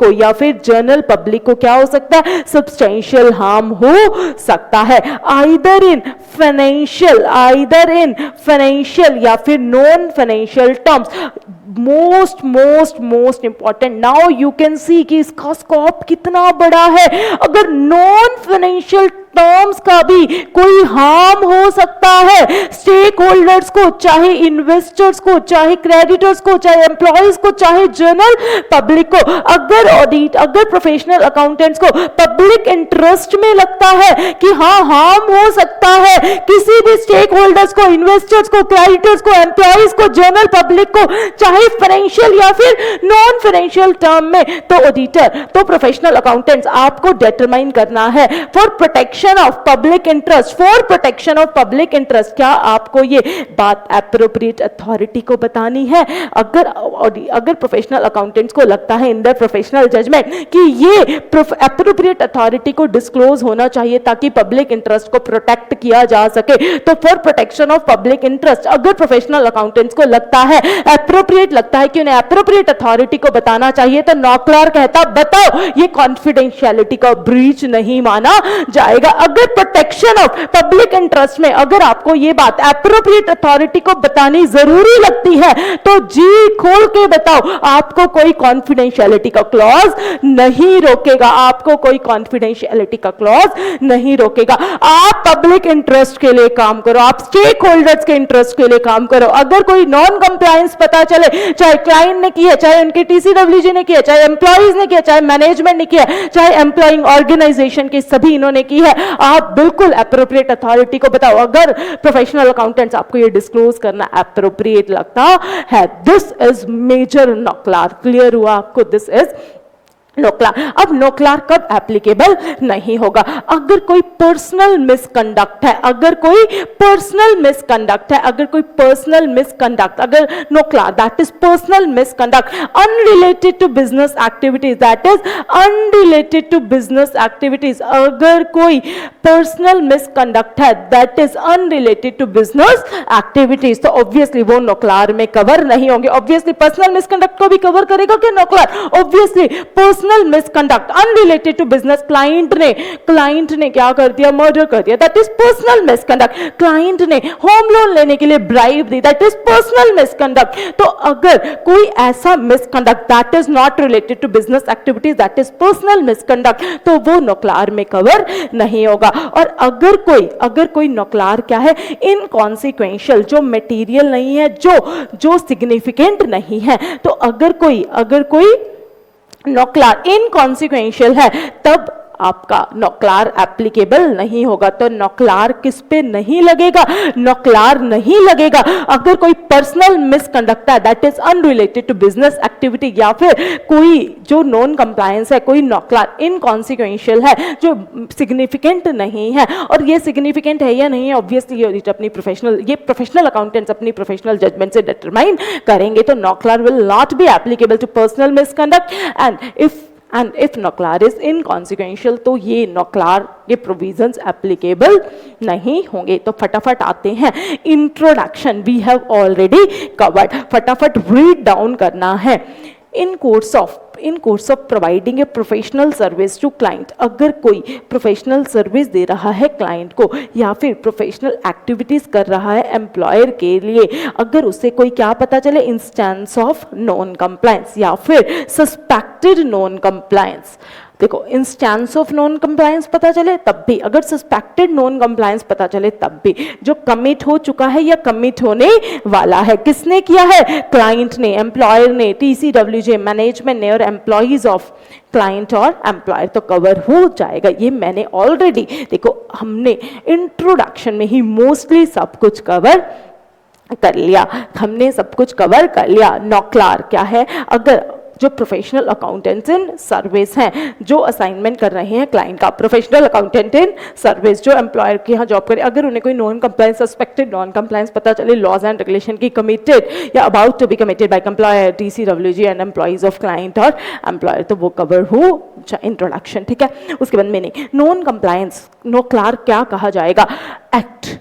Speaker 1: को क्या हो सकता है, सब्सटेंशियल हार्म हो सकता है, आइदर इन फाइनेंशियल या फिर non financial terms. Most important, now you can see कि इसका स्कोप कितना बड़ा है। अगर नॉन फाइनेंशियल टर्म्स का भी कोई हार्म हो सकता है स्टेक होल्डर्स को, चाहे इन्वेस्टर्स को, चाहे क्रेडिटर्स को, चाहे एम्प्लॉइज को, चाहे जनरल पब्लिक को, अगर प्रोफेशनल अकाउंटेंट्स को पब्लिक इंटरेस्ट में लगता है कि हाँ हार्म हो सकता है किसी भी स्टेक होल्डर्स को, इन्वेस्टर्स को, क्रेडिटर्स को, एम्प्लॉइज को, जनरल पब्लिक को, चाहे फाइनेंशियल या फिर नॉन फाइनेंशियल टर्म में, तो प्रोफेशनल अकाउंटेंट्स आपको डिटरमाइन करना है for protection of public interest. क्या आपको ये बात एप्रोप्रिएट अथॉरिटी को बतानी है? अगर प्रोफेशनल अकाउंटेंट्स को लगता है इन द प्रोफेशनल जजमेंट कि ये एप्रोप्रिएट अथॉरिटी को डिस्क्लोज होना चाहिए ताकि पब्लिक इंटरेस्ट को प्रोटेक्ट किया जा सके, तो for protection of public interest अगर प्रोफेशनल अकाउंटेंट्स को लगता है एप्रोप्रिएट लगता है कि उन्हें एप्रोप्रिएट अथॉरिटी को बताना चाहिए, तो नॉकलर कहता बताओ ये कॉन्फिडेंशियलिटी का ब्रीच नहीं माना जाएगा। अगर प्रोटेक्शन ऑफ पब्लिक इंटरेस्ट में अगर आपको ये बात एप्रोप्रिएट अथॉरिटी को बतानी जरूरी लगती है तो जी खोल के बताओ, आपको कोई कॉन्फिडेंशियलिटी का क्लॉज नहीं रोकेगा, आपको कोई कॉन्फिडेंशियलिटी का क्लॉज नहीं रोकेगा। आप पब्लिक इंटरेस्ट के लिए काम करो, आप स्टेक होल्डर्स के इंटरेस्ट के लिए काम करो। अगर कोई नॉन कंप्लायंस पता चले, चाहे क्लाइंट ने किया, चाहे उनके टीसीडब्ल्यूजी ने किया, चाहे एम्प्लॉइज ने किया, चाहे मैनेजमेंट ने किया, चाहे एम्प्लॉइंग ऑर्गेनाइजेशन के सभी इन्होंने की है, आप बिल्कुल एप्रोप्रिएट अथॉरिटी को बताओ। अगर प्रोफेशनल अकाउंटेंट्स आपको ये डिस्क्लोज करना एप्रोप्रिएट लगता है, this is major NOCLAR. Clear हुआ आपको? This is NOCLAR. अब नॉकलर कब एप्लीकेबल नहीं होगा? अगर कोई पर्सनल मिसकंडक्ट है, अगर NOCLAR that is personal misconduct unrelated to business activities, अगर कोई पर्सनल मिसकंडक्ट है that is unrelated to business activities, तो ऑब्वियसली वो नॉकलर में कवर नहीं होंगे। ऑब्वियसली पर्सनल मिसकंडक्ट को भी कवर करेगा क्या NOCLAR? Obviously personal misconduct unrelated to business, client ने क्या कर दिया, मर्डर कर दिया, that is personal misconduct. Client ने होम लोन लेने के लिए ब्राइब दी, दैट इज पर्सनल मिसकंडक्ट। तो अगर कोई ऐसा misconduct that is not related to business activities, that is personal misconduct, तो वो नॉकलर में कवर नहीं होगा। और अगर कोई नॉकलर क्या है, इनकॉन्सिक्वेंशियल, जो मटेरियल नहीं है, जो सिग्निफिकेंट नहीं है, तो अगर कोई नॉकलर इनकॉन्सिक्वेंशियल है तब आपका नॉकलर एप्लीकेबल नहीं होगा। तो नॉकलर किस पे नहीं लगेगा? नॉकलर नहीं लगेगा अगर कोई पर्सनल मिसकंडक्ट है that is unrelated to business activity, या फिर कोई जो नॉन कंप्लायंस है, कोई नॉकलर इनकॉन्सिक्वेंशियल है जो सिग्निफिकेंट नहीं है। और ये सिग्निफिकेंट है या नहीं है ऑब्वियसली अपनी प्रोफेशनल अकाउंटेंट्स अपनी प्रोफेशनल जजमेंट से डिटरमाइन करेंगे। तो NOCLAR will not be applicable to personal misconduct and if NOCLAR is inconsequential, तो ये नॉकलर के प्रोविजंस एप्लीकेबल नहीं होंगे। तो फटाफट आते हैं introduction, we have already covered, फटाफट रीड डाउन करना है। In course of providing a professional service to client, अगर कोई प्रोफेशनल सर्विस दे रहा है क्लाइंट को या फिर प्रोफेशनल एक्टिविटीज कर रहा है एम्प्लॉयर के लिए, अगर उसे कोई क्या पता चले, इंस्टेंस ऑफ नॉन कंप्लायंस या फिर सस्पेक्टेड नॉन कंप्लायंस, देखो इंस्टेंस ऑफ नॉन कंप्लायंस पता चले तब भी, अगर सस्पेक्टेड नॉन कंप्लायंस पता चले तब भी, जो कमिट हो चुका है या कमिट होने वाला है, किसने किया है, क्लाइंट ने, एम्प्लॉयर ने, टीसीडब्ल्यूजे मैनेजमेंट ने और एम्प्लॉइज ऑफ क्लाइंट और एम्प्लॉयर, तो कवर हो जाएगा। ये मैंने ऑलरेडी, देखो हमने इंट्रोडक्शन में ही मोस्टली सब कुछ कवर कर लिया, हमने सब कुछ कवर कर लिया। नॉक्लार क्या है, अगर जो प्रोफेशनल अकाउंटेंट्स इन सर्विस हैं, जो असाइनमेंट कर रहे हैं क्लाइंट का, प्रोफेशनल अकाउंटेंट इन सर्विस जो एम्प्लॉयर के यहाँ जॉब करे, अगर उन्हें कोई non compliance, suspected non compliance पता चले, लॉज एंड रेगुलेशन की कमिटेड या about to be committed by employer, TCWG and employees of client और एम्प्लॉयर, तो वो कवर हो इंट्रोडक्शन, ठीक है। उसके बाद मीनिंग, नॉन कंप्लायंस, नॉक्लार क्या कहा जाएगा, एक्ट,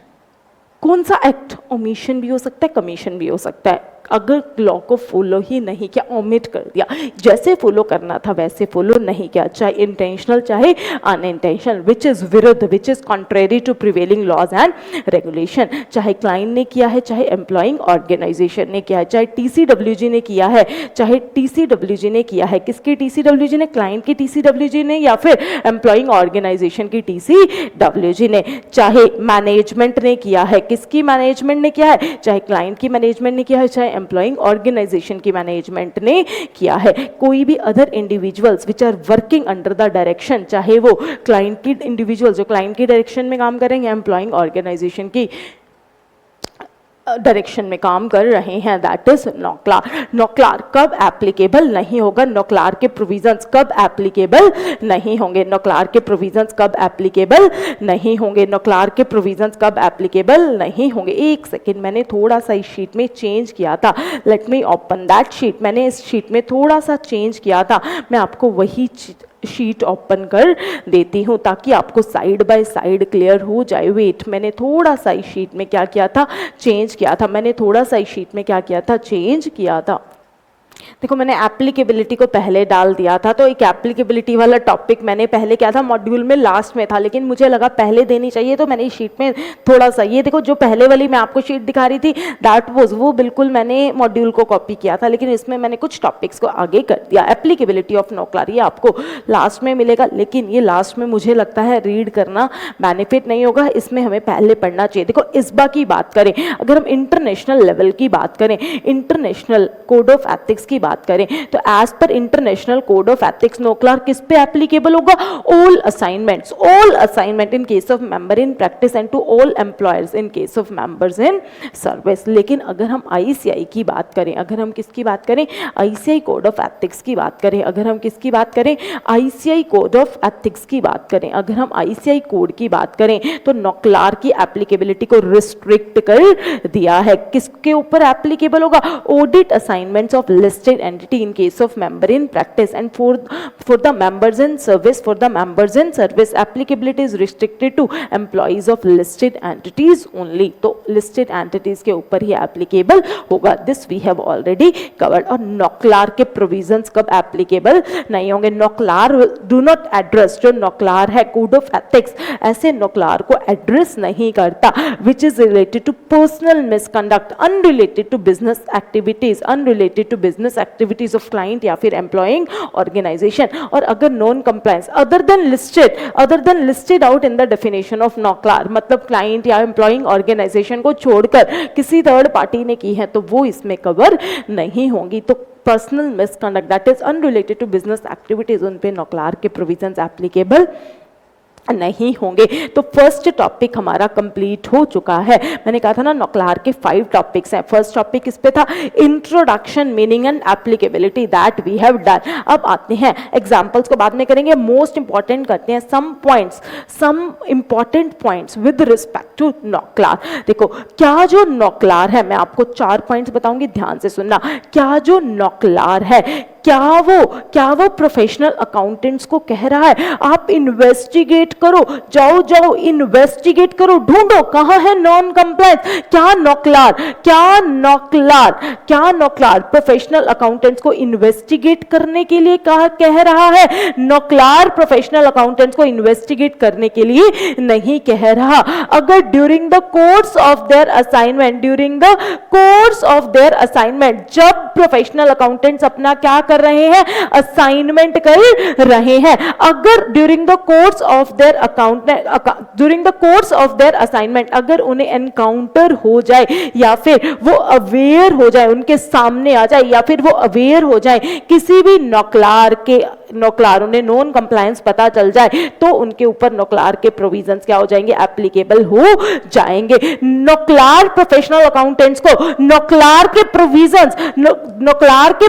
Speaker 1: कौन सा एक्ट, ओमिशन भी हो सकता है, कमीशन भी हो सकता है, अगर लॉ को फॉलो ही नहीं किया, ओमिट कर दिया, जैसे फॉलो करना था वैसे फॉलो नहीं किया, चाहे इंटेंशनल चाहे अनइंटेंशनल, विच इज विरुद्ध, which is contrary to prevailing laws and regulation, चाहे क्लाइंट ने किया है, चाहे एम्प्लॉइंग ऑर्गेनाइजेशन ने किया है, चाहे टीसीडब्ल्यूजी ने किया है, चाहे टीसीडब्ल्यूजी ने किया है, किसकी टीसीडब्ल्यूजी ने, क्लाइंट की टीसीडब्ल्यूजी ने या फिर एम्प्लॉइंग ऑर्गेनाइजेशन की टीसीडब्ल्यूजी ने, चाहे मैनेजमेंट ने किया है, किसकी मैनेजमेंट ने किया है, चाहे क्लाइंट की मैनेजमेंट ने किया है, चाहे एम्प्लॉइंग ऑर्गेनाइजेशन की मैनेजमेंट ने किया है, कोई भी other individuals which are working under the direction, चाहे वो क्लाइंट की इंडिविजुअल्स जो क्लाइंट की डायरेक्शन में काम करेंगे, एम्प्लॉइंग ऑर्गेनाइजेशन की डायरेक्शन में काम कर रहे हैं, दैट इज नॉक्लार। नॉक्लार कब एप्लीकेबल नहीं होगा, नॉक्लार के प्रोविजंस कब एप्लीकेबल नहीं होंगे, नॉक्लार के प्रोविजंस कब एप्लीकेबल नहीं होंगे, नॉक्लार के प्रोविजंस कब एप्लीकेबल नहीं होंगे। एक सेकेंड, मैंने थोड़ा सा इस शीट में चेंज किया था, let me open that sheet, मैंने इस शीट में थोड़ा सा चेंज किया था, मैं आपको वही शीट ओपन कर देती हूँ ताकि आपको साइड बाय साइड क्लियर हो जाए। वेट, मैंने थोड़ा सा इस शीट में क्या किया था, चेंज किया था, मैंने थोड़ा सा इस शीट में क्या किया था, चेंज किया था। देखो मैंने एप्लीकेबिलिटी को पहले डाल दिया था, तो एक एप्लीकेबिलिटी वाला टॉपिक मैंने पहले क्या था, मॉड्यूल में लास्ट में था, लेकिन मुझे लगा पहले देनी चाहिए, तो मैंने इस शीट में थोड़ा सा, ये देखो जो पहले वाली मैं आपको शीट दिखा रही थी दैट वाज, वो बिल्कुल मैंने मॉड्यूल को कॉपी किया था, लेकिन इसमें मैंने कुछ टॉपिक्स को आगे कर दिया। एप्लीकेबिलिटी ऑफ नॉक्लार ये आपको लास्ट में मिलेगा, लेकिन ये लास्ट में मुझे लगता है रीड करना बेनिफिट नहीं होगा, इसमें हमें पहले पढ़ना चाहिए। देखो ISBA की बात करें, अगर हम इंटरनेशनल लेवल की बात करें, इंटरनेशनल कोड ऑफ एथिक्स की बात करें, तो as per international code of ethics NOCLAR किस पे एप्लीकेबल होगा, all assignment in case of member in practice and to all employers in case of members in service. लेकिन अगर हम ICI की बात करें, अगर हम किसकी बात करें, ICI कोड ऑफ एथिक्स की बात करें, अगर हम किसकी बात करें, ICI कोड ऑफ एथिक्स की बात करें, अगर हम ICI कोड की बात करें, तो नॉक्लार की एप्लीकेबिलिटी को रिस्ट्रिक्ट कर दिया है। किसके ऊपर एप्लीकेबल होगा, audit assignments of listed entity in case of member in practice and for the members in service applicability is restricted to employees of listed entities only। तो listed entities के ऊपर ही applicable होगा, this we have already covered। और NOCLAR के provisions कब applicable नहीं होंगे, नॉक्लार do not address, जो नॉक्लार है code of ethics ऐसे नॉक्लार को address नहीं करता which is related to personal misconduct unrelated to business activities activities of client या फिर एम्प्लॉइंग ऑर्गेनाइजेशन। और अगर non compliance other than listed out in the definition of NOCLAR, मतलब क्लाइंट या एम्प्लॉइंग ऑर्गेनाइजेशन को छोड़कर किसी थर्ड पार्टी ने की है, तो वो इसमें कवर नहीं होंगी। तो personal misconduct that is unrelated to business activities, उन पे नॉक्लार के प्रोविजंस एप्लीकेबल नहीं होंगे। तो फर्स्ट टॉपिक हमारा कंप्लीट हो चुका है। मैंने कहा था ना नॉक्लार के 5 टॉपिक्स हैं। फर्स्ट टॉपिक इस पे था introduction, meaning and applicability, that we have done. अब आते हैं एग्जांपल्स को बाद में करेंगे, मोस्ट इंपॉर्टेंट करते हैं some important points with respect to NOCLAR. देखो क्या जो नॉक्लार है, मैं आपको 4 पॉइंट्स बताऊंगी, ध्यान से सुनना। क्या जो नॉक्लार है, क्या वो प्रोफेशनल अकाउंटेंट्स को कह रहा है आप इन्वेस्टिगेट करो, जाओ इन्वेस्टिगेट करो, ढूंढो कहां है नॉन कंप्लायंस। क्या नॉक्लार प्रोफेशनल अकाउंटेंट्स को इन्वेस्टिगेट करने के लिए कह रहा है? नॉक्लार प्रोफेशनल अकाउंटेंट्स को इन्वेस्टिगेट करने के लिए नहीं कह रहा। अगर during the course of their assignment, जब प्रोफेशनल अकाउंटेंट्स अपना क्या कर रहे हैं, असाइनमेंट कर रहे हैं। अगर during the course of their assignment अगर उन्हें एनकाउंटर हो जाए या फिर वो अवेयर हो जाए, उनके सामने आ जाए या फिर वो अवेयर हो जाए किसी भी नौकलार उन्हें नॉन कंप्लायंस पता चल जाए, तो उनके ऊपर नौकलार के प्रोविजंस क्या हो जाएंगे, एप्लीकेबल हो जाएंगे। नौकलार प्रोफेशनल अकाउंटेंट्स को नौकलार के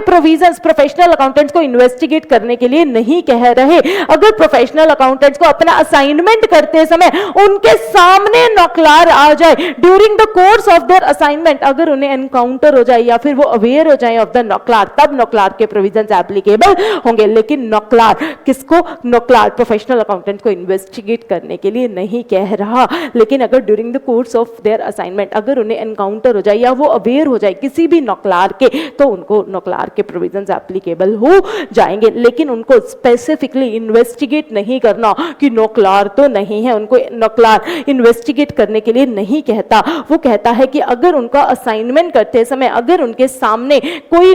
Speaker 1: प्रोविजंस प्रोफेशनल अकाउंटेंट्स को इन्वेस्टिगेट करने के लिए नहीं कह रहे। अगर प्रोफेशनल अकाउंटेंट्स को अपना असाइनमेंट करते समय उनके सामने नौकलार आ जाए during the course of their assignment, अगर उन्हें एनकाउंटर हो जाए या फिर वो अवेयर हो जाए ऑफ द नौकलार, तब नौकलार के प्रोविजंस एप्लीकेबल होंगे। लेकिन नौकलार किसको, नौकलार प्रोफेशनल अकाउंटेंट को इन्वेस्टिगेट करने के लिए नहीं कह रहा। लेकिन अगर during the course of their assignment अगर उन्हें एनकाउंटर हो जाए या वो अवेयर हो जाए किसी भी नौकलार के, तो उनको नौकलार के प्रोविजंस एप्लीकेबल हो जाएंगे। लेकिन उनको स्पेसिफिकली इन्वेस्टिगेट नहीं करना कि नौकलार तो नहीं है, उनको नौकलार इन्वेस्टिगेट करने के लिए नहीं कहता। वो कहता है कि अगर उनका असाइनमेंट करते समय अगर उनके सामने कोई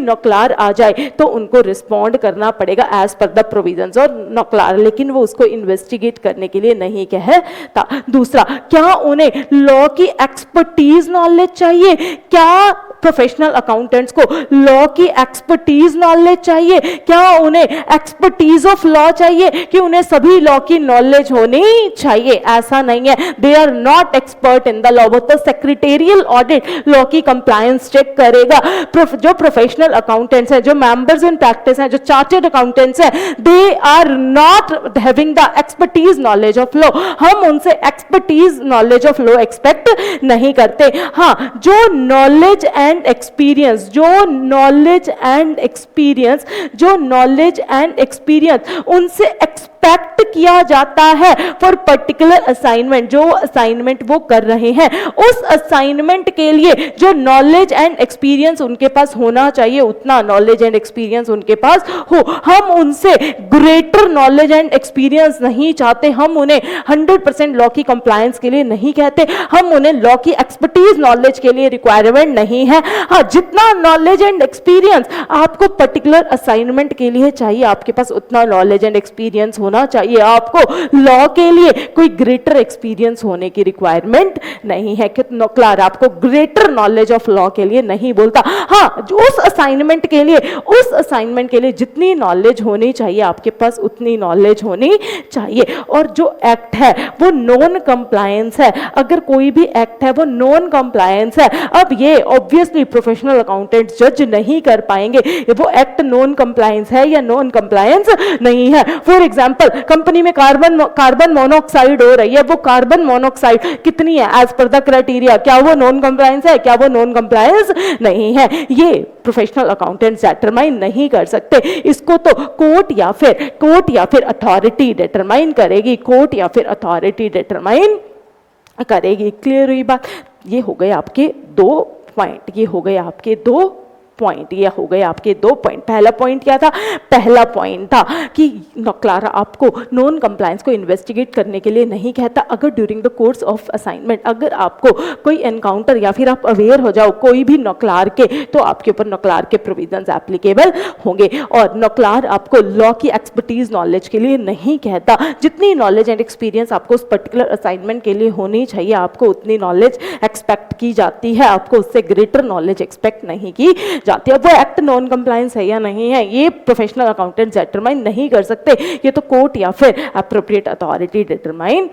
Speaker 1: नौकलार आ जाए तो उनको रिस्पॉन्ड करना पड़ेगा एज पर द प्रोविजंस और नौकलार, लेकिन वो उसको इन्वेस्टिगेट करने के लिए नहीं कहता। दूसरा, क्या उन्हें लॉ की एक्सपर्टीज नॉलेज चाहिए? क्या प्रोफेशनल अकाउंटेंट्स को लॉ की एक्सपर्टीज नॉलेज चाहिए? क्या उन्हें एक्सपर्टीज ऑफ लॉ चाहिए कि उन्हें सभी लॉ की नॉलेज होनी चाहिए? ऐसा नहीं है। They are not expert in the law. वो तो सेक्रेटेरियल ऑडिट लॉ की कंप्लायंस चेक करेगा। जो प्रोफेशनल अकाउंटेंट्स हैं, जो मेंबर्स इन प्रैक्टिस हैं, जो चार्टर्ड अकाउंटेंट्स हैं, they are not having the expertise knowledge of law. हम उनसे expertise knowledge of law expect नहीं करते। हाँ, जो नॉलेज एंड एक्सपीरियंस उनसे एक्सपेक्ट किया जाता है फॉर पर्टिकुलर असाइनमेंट, जो असाइनमेंट वो कर रहे हैं उस असाइनमेंट के लिए जो नॉलेज एंड एक्सपीरियंस उनके पास होना चाहिए, उतना नॉलेज एंड एक्सपीरियंस उनके पास हो। हम उनसे ग्रेटर नॉलेज एंड एक्सपीरियंस नहीं चाहते। हम उन्हें 100% लॉ की कंप्लायंस के लिए नहीं कहते। हम उन्हें लॉ की एक्सपर्टीज नॉलेज के लिए रिक्वायरमेंट नहीं है। हाँ, जितना नॉलेज एंड एक्सपीरियंस आपको पर्टिकुलर असाइनमेंट के लिए चाहिए, आपके पास उतना नॉलेज एंड एक्सपीरियंस होना चाहिए। आपको लॉ के लिए कोई ग्रेटर एक्सपीरियंस होने की रिक्वायरमेंट नहीं है। कि नौकलार आपको ग्रेटर नॉलेज ऑफ लॉ के लिए नहीं बोलता। हाँ, जो उस असाइनमेंट के लिए जितनी नॉलेज होनी चाहिए आपके पास उतनी नॉलेज होनी चाहिए। और जो एक्ट है वो नॉन कंप्लायंस है। अगर कोई भी एक्ट है वो नॉन कंप्लायंस है, अब ये ऑब्वियसली प्रोफेशनल अकाउंटेंट जज नहीं कर पाएंगे वो एक्ट नॉन कंप्लायंस है या नॉन कंप्लायंस नहीं है। फॉर एग्जांपल, कंपनी में कार्बन मोनोऑक्साइड हो रही है, वो कार्बन मोनोऑक्साइड कितनी है एज पर द क्राइटेरिया, क्या वो नॉन कंप्लायंस है, क्या वो नॉन कंप्लायंस नहीं है? ये प्रोफेशनल अकाउंटेंट्स डिटरमाइन नहीं कर सकते। इसको तो कोर्ट या फिर अथॉरिटी डिटरमाइन करेगी, कोर्ट या फिर अथॉरिटी डिटरमाइन करेगी। क्लियर हुई बात? ये हो गए आपके 2 पॉइंट, ये हो गए आपके 2 पॉइंट। पहला पॉइंट क्या था? पहला पॉइंट था कि नौकलार आपको नॉन कंप्लायंस को इन्वेस्टिगेट करने के लिए नहीं कहता। अगर during the course of assignment अगर आपको कोई एनकाउंटर या फिर आप अवेयर हो जाओ कोई भी नौकलार के, तो आपके ऊपर नौकलार के प्रोविजंस एप्लीकेबल होंगे। और नौकलार आपको लॉ की एक्सपर्टीज नॉलेज के लिए नहीं कहता। जितनी नॉलेज एंड एक्सपीरियंस आपको उस पर्टिकुलर असाइनमेंट के लिए होनी चाहिए, आपको उतनी नॉलेज एक्सपेक्ट की जाती है। आपको उससे ग्रेटर नॉलेज एक्सपेक्ट नहीं की जाती है। वो एक्ट नॉन कंप्लायंस है या नहीं है, ये प्रोफेशनल अकाउंटेंट डिटरमाइन नहीं कर सकते। ये तो कोर्ट या फिर एप्रोप्रिएट अथॉरिटी डिटरमाइन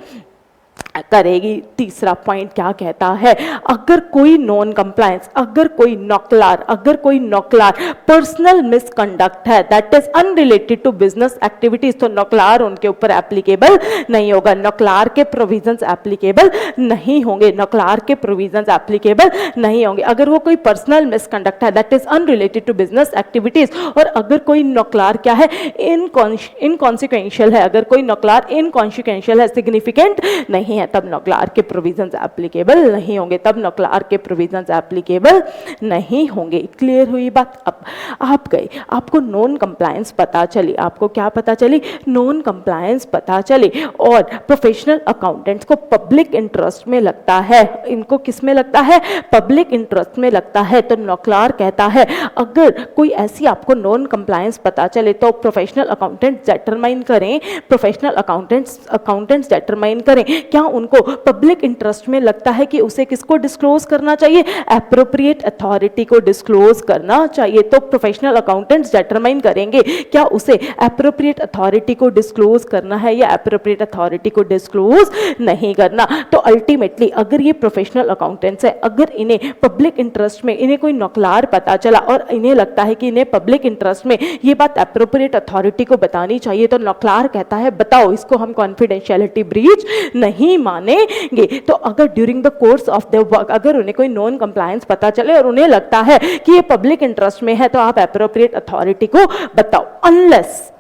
Speaker 1: करेगी। तीसरा पॉइंट क्या कहता है? अगर कोई नॉन कंप्लायंस, अगर कोई नौकलार पर्सनल मिसकंडक्ट है that is unrelated to business activities, तो नौकलार उनके ऊपर एप्लीकेबल नहीं होगा। नौकलार के प्रोविजंस एप्लीकेबल नहीं होंगे, नौकलार के प्रोविजंस एप्लीकेबल नहीं होंगे। अगर वो कोई पर्सनल मिसकंडक्ट है that is unrelated to business activities, और अगर कोई नौकलार क्या है, इनकॉन्सिक्वेंशियल है, अगर कोई नौकलार इनकॉन्सिक्वेंशियल है, सिग्निफिकेंट नहीं नहीं है तब नॉक्लार के प्रोविजंस एप्लीकेबल नहीं होंगे, तब नॉक्लार के प्रोविजंस एप्लीकेबल नहीं होंगे। क्लियर हुई बात। अब आप गए, आपको नॉन कंप्लायंस पता चली, आपको क्या पता चली, नॉन कंप्लायंस पता चली, और प्रोफेशनल अकाउंटेंट्स को पब्लिक इंटरेस्ट में लगता है, इनको किस में लगता है, पब्लिक इंटरेस्ट में लगता है। तो नॉक्लार कहता है अगर कोई ऐसी आपको नॉन कंप्लायंस पता चले तो प्रोफेशनल अकाउंटेंट्स डिटरमाइन करें, प्रोफेशनल अकाउंटेंट्स डिटरमाइन करें क्या उनको पब्लिक इंटरेस्ट में लगता है कि उसे किसको डिस्क्लोज करना चाहिए, एप्रोप्रिएट अथॉरिटी को डिस्क्लोज करना चाहिए। तो प्रोफेशनल अकाउंटेंट्स डिटरमाइन करेंगे क्या उसे एप्रोप्रिएट अथॉरिटी को डिस्क्लोज करना है या एप्रोप्रिएट अथॉरिटी को डिस्क्लोज नहीं करना। तो अल्टीमेटली अगर ये प्रोफेशनल अकाउंटेंट्स है, अगर इन्हें पब्लिक इंटरेस्ट में इन्हें कोई नॉक्लार पता चला और इन्हें लगता है कि इन्हें पब्लिक इंटरेस्ट में ये बात एप्रोप्रिएट अथॉरिटी को बतानी चाहिए, तो नॉक्लार कहता है बताओ, इसको हम कॉन्फिडेंशियलिटी ब्रीच नहीं मानेंगे। तो अगर during the course of the work अगर उन्हें कोई नॉन कंप्लायंस पता चले और उन्हें लगता है कि ये पब्लिक इंटरेस्ट में है तो आप एप्रोप्रिएट अथॉरिटी को बताओ। अनलेस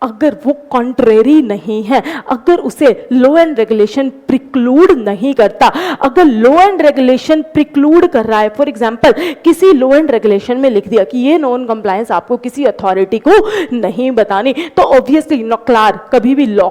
Speaker 1: अगर वो कॉन्ट्रेरी नहीं है, अगर उसे लॉ एंड रेगुलेशन प्रिक्लूड नहीं करता, अगर लॉ एंड रेगुलेशन प्रिक्लूड कर रहा है, फॉर एग्जांपल किसी लॉ एंड रेगुलेशन में लिख दिया कि ये नॉन कंप्लायंस आपको किसी अथॉरिटी को नहीं बतानी, तो ऑब्वियसली नॉक्लार कभी भी लॉ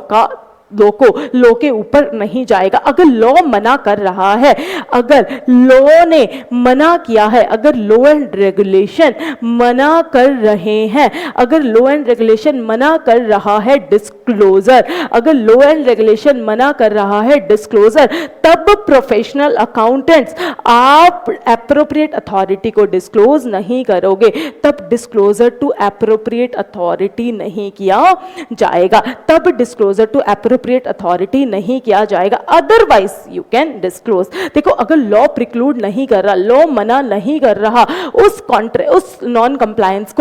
Speaker 1: के ऊपर नहीं जाएगा। अगर लॉ मना कर रहा है, अगर लॉ ने मना किया है, अगर लॉ एंड रेगुलेशन मना कर रहे हैं, अगर लॉ एंड रेगुलेशन मना कर रहा है डिस्क्लोजर, अगर लॉ एंड रेगुलेशन मना कर रहा है डिस्क्लोजर, तब प्रोफेशनल अकाउंटेंट्स आप एप्रोप्रिएट अथॉरिटी को डिस्क्लोज नहीं करोगे, तब डिस्क्लोजर टू एप्रोप्रिएट अथॉरिटी नहीं किया जाएगा, तब डिस्क्लोजर टू एप्रोप्रिएट अथॉरिटी नहीं किया जाएगा। Otherwise you can disclose. देखो अगर लॉ प्रिक्लूड नहीं कर रहा, लॉ मना नहीं कर रहा, उस नॉन कंप्लायंस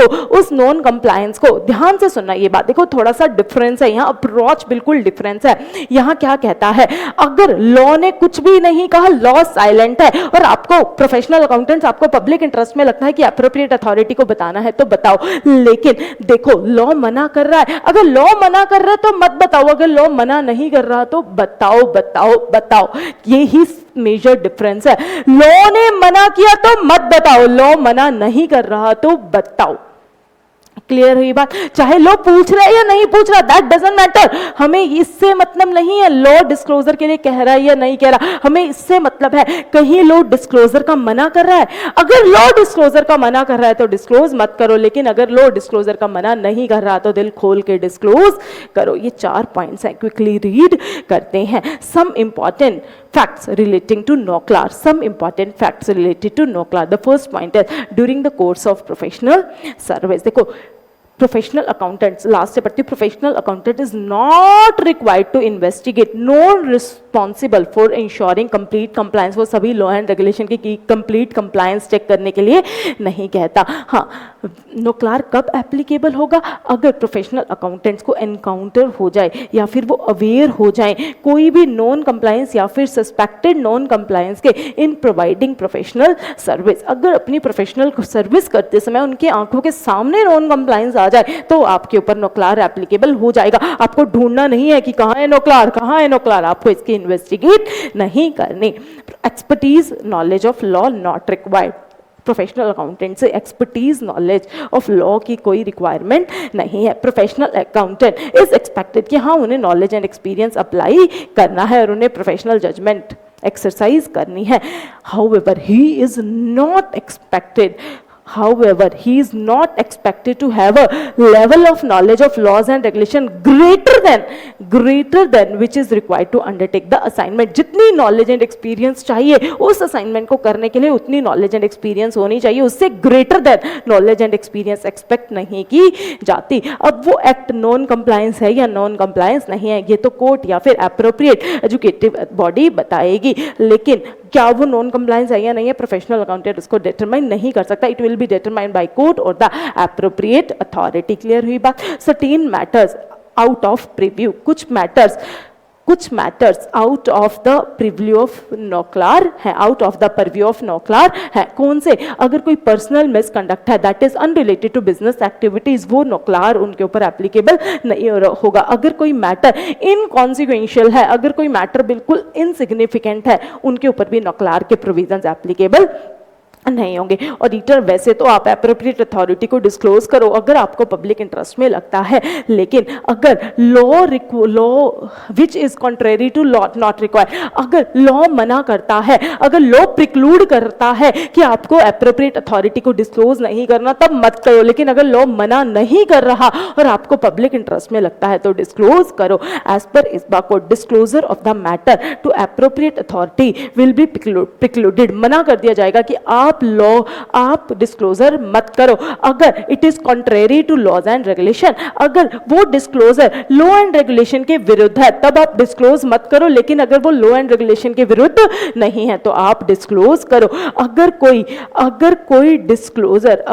Speaker 1: को ध्यान से सुनना ये बात। देखो थोड़ा सा डिफरेंस है यहाँ, अप्रोच बिल्कुल डिफरेंस है। यहाँ क्या कहता है, अगर लॉ ने कुछ भी नहीं कहा, लॉ साइलेंट है, और आपको प्रोफेशनल अकाउंटेंट्स आपको पब्लिक इंटरेस्ट में लगता है कि एप्रोप्रिएट अथॉरिटी को बताना है तो बताओ, लेकिन देखो लॉ मना कर रहा है, अगर लॉ मना कर रहा है तो मत बताओ, अगर लॉ मना नहीं कर रहा तो बताओ। ये ही मेजर डिफरेंस है। लॉ ने मना किया तो मत बताओ, लॉ मना नहीं कर रहा तो बताओ। क्लियर हुई बात। चाहे लॉ पूछ रहा है या नहीं पूछ रहा, दैट डजंट मैटर, हमें इससे मतलब नहीं है लॉ डिस्क्लोजर के लिए कह रहा है या नहीं कह रहा, हमें इससे मतलब है कहीं लॉ डिस्क्लोजर का मना कर रहा है। अगर लॉ डिस्क्लोजर का मना कर रहा है तो डिस्क्लोज मत करो, लेकिन अगर लॉ डिस्क्लोजर का मना नहीं कर रहा तो दिल खोल के डिस्क्लोज करो। ये 4 पॉइंट्स हैं, क्विकली रीड करते हैं। Some important facts relating to NOCLAR. Some important facts related to NOCLAR. The first point is during the course of professional service. देखो प्रोफेशनल अकाउंटेंट्स, लास्ट से पढ़ती, professional accountant is not required to investigate, no responsible for ensuring complete compliance. वो सभी law and regulation की complete compliance check करने के लिए नहीं कहता। हाँ, नॉक्लार कब एप्लीकेबल होगा, अगर प्रोफेशनल अकाउंटेंट्स को एनकाउंटर हो जाए या फिर वो अवेयर हो जाए कोई भी नॉन कंप्लायंस या फिर सस्पेक्टेड नॉन कंप्लायंस के इन प्रोवाइडिंग प्रोफेशनल सर्विस। अगर अपनी प्रोफेशनल सर्विस करते समय उनके आंखों के सामने नॉन कंप्लायंस आ जाए तो आपके ऊपर नॉक्लार एप्लीकेबल हो जाएगा। आपको ढूंढना नहीं है कि कहाँ है नॉक्लार, आपको इसकी इन्वेस्टिगेट नहीं करनी। Expertise knowledge of law not required. Professional accountant से एक्सपर्टीज नॉलेज ऑफ लॉ की कोई रिक्वायरमेंट नहीं है। प्रोफेशनल अकाउंटेंट इज एक्सपेक्टेड कि हाँ उन्हें नॉलेज एंड एक्सपीरियंस अप्लाई करना है और उन्हें प्रोफेशनल जजमेंट एक्सरसाइज करनी है। However, he is not expected to have a level of knowledge of laws and regulation greater than which is required to undertake the assignment. जितनी knowledge and experience चाहिए उस assignment को करने के लिए उतनी knowledge and experience होनी चाहिए, उससे greater than knowledge and experience expect नहीं की जाती। अब वो एक्ट नॉन कंप्लायंस है या नॉन कंप्लायंस नहीं है ये तो कोर्ट या फिर एप्रोप्रिएट एजुकेटिव बॉडी बताएगी, लेकिन क्या वो नॉन कंप्लायंस है या नहीं है प्रोफेशनल अकाउंटेंट उसको डिटरमाइन नहीं कर सकता। It will be determined by court और द एप्रोप्रिएट अथॉरिटी। क्लियर हुई बात। Certain matters out of preview, कुछ मैटर्स कुछ matters out of the preview of NOCLAR है, out of the purview of NOCLAR है। कौन से? अगर कोई पर्सनल मिसकंडक्ट है that is unrelated to business activities, वो नॉक्लार उनके ऊपर एप्लीकेबल नहीं होगा। अगर कोई मैटर इनकॉन्सिक्वेंशियल है, अगर कोई मैटर बिल्कुल इनसिग्निफिकेंट है, उनके ऊपर भी नॉक्लार के प्रोविजंस एप्लीकेबल नहीं होंगे। ऑडिटर वैसे तो आप एप्रोप्रिएट अथॉरिटी को डिस्क्लोज करो अगर आपको पब्लिक इंटरेस्ट में लगता है, लेकिन अगर law which is contrary to law not require, अगर लॉ मना करता है, अगर लॉ प्रिक्लूड करता है कि आपको एप्रोप्रिएट अथॉरिटी को डिस्क्लोज नहीं करना, तब मत करो। लेकिन अगर लॉ मना नहीं कर रहा और आपको पब्लिक इंटरेस्ट में लगता है तो डिस्क्लोज करो। As per ISBA code, disclosure of the matter to appropriate authority will be precluded, मना कर दिया जाएगा कि आप डिस्क्लोजर मत करो अगर it is contrary to laws and regulation. अगर वो डिस्क्लोजर लॉ एंड रेगुलेशन के विरुद्ध है तब आप डिस्क्लोज मत करो, लेकिन अगर वो लॉ एंड रेगुलेशन के विरुद्ध नहीं है तो आप डिस्क्लोज करो। अगर कोई डिस्क्लोजर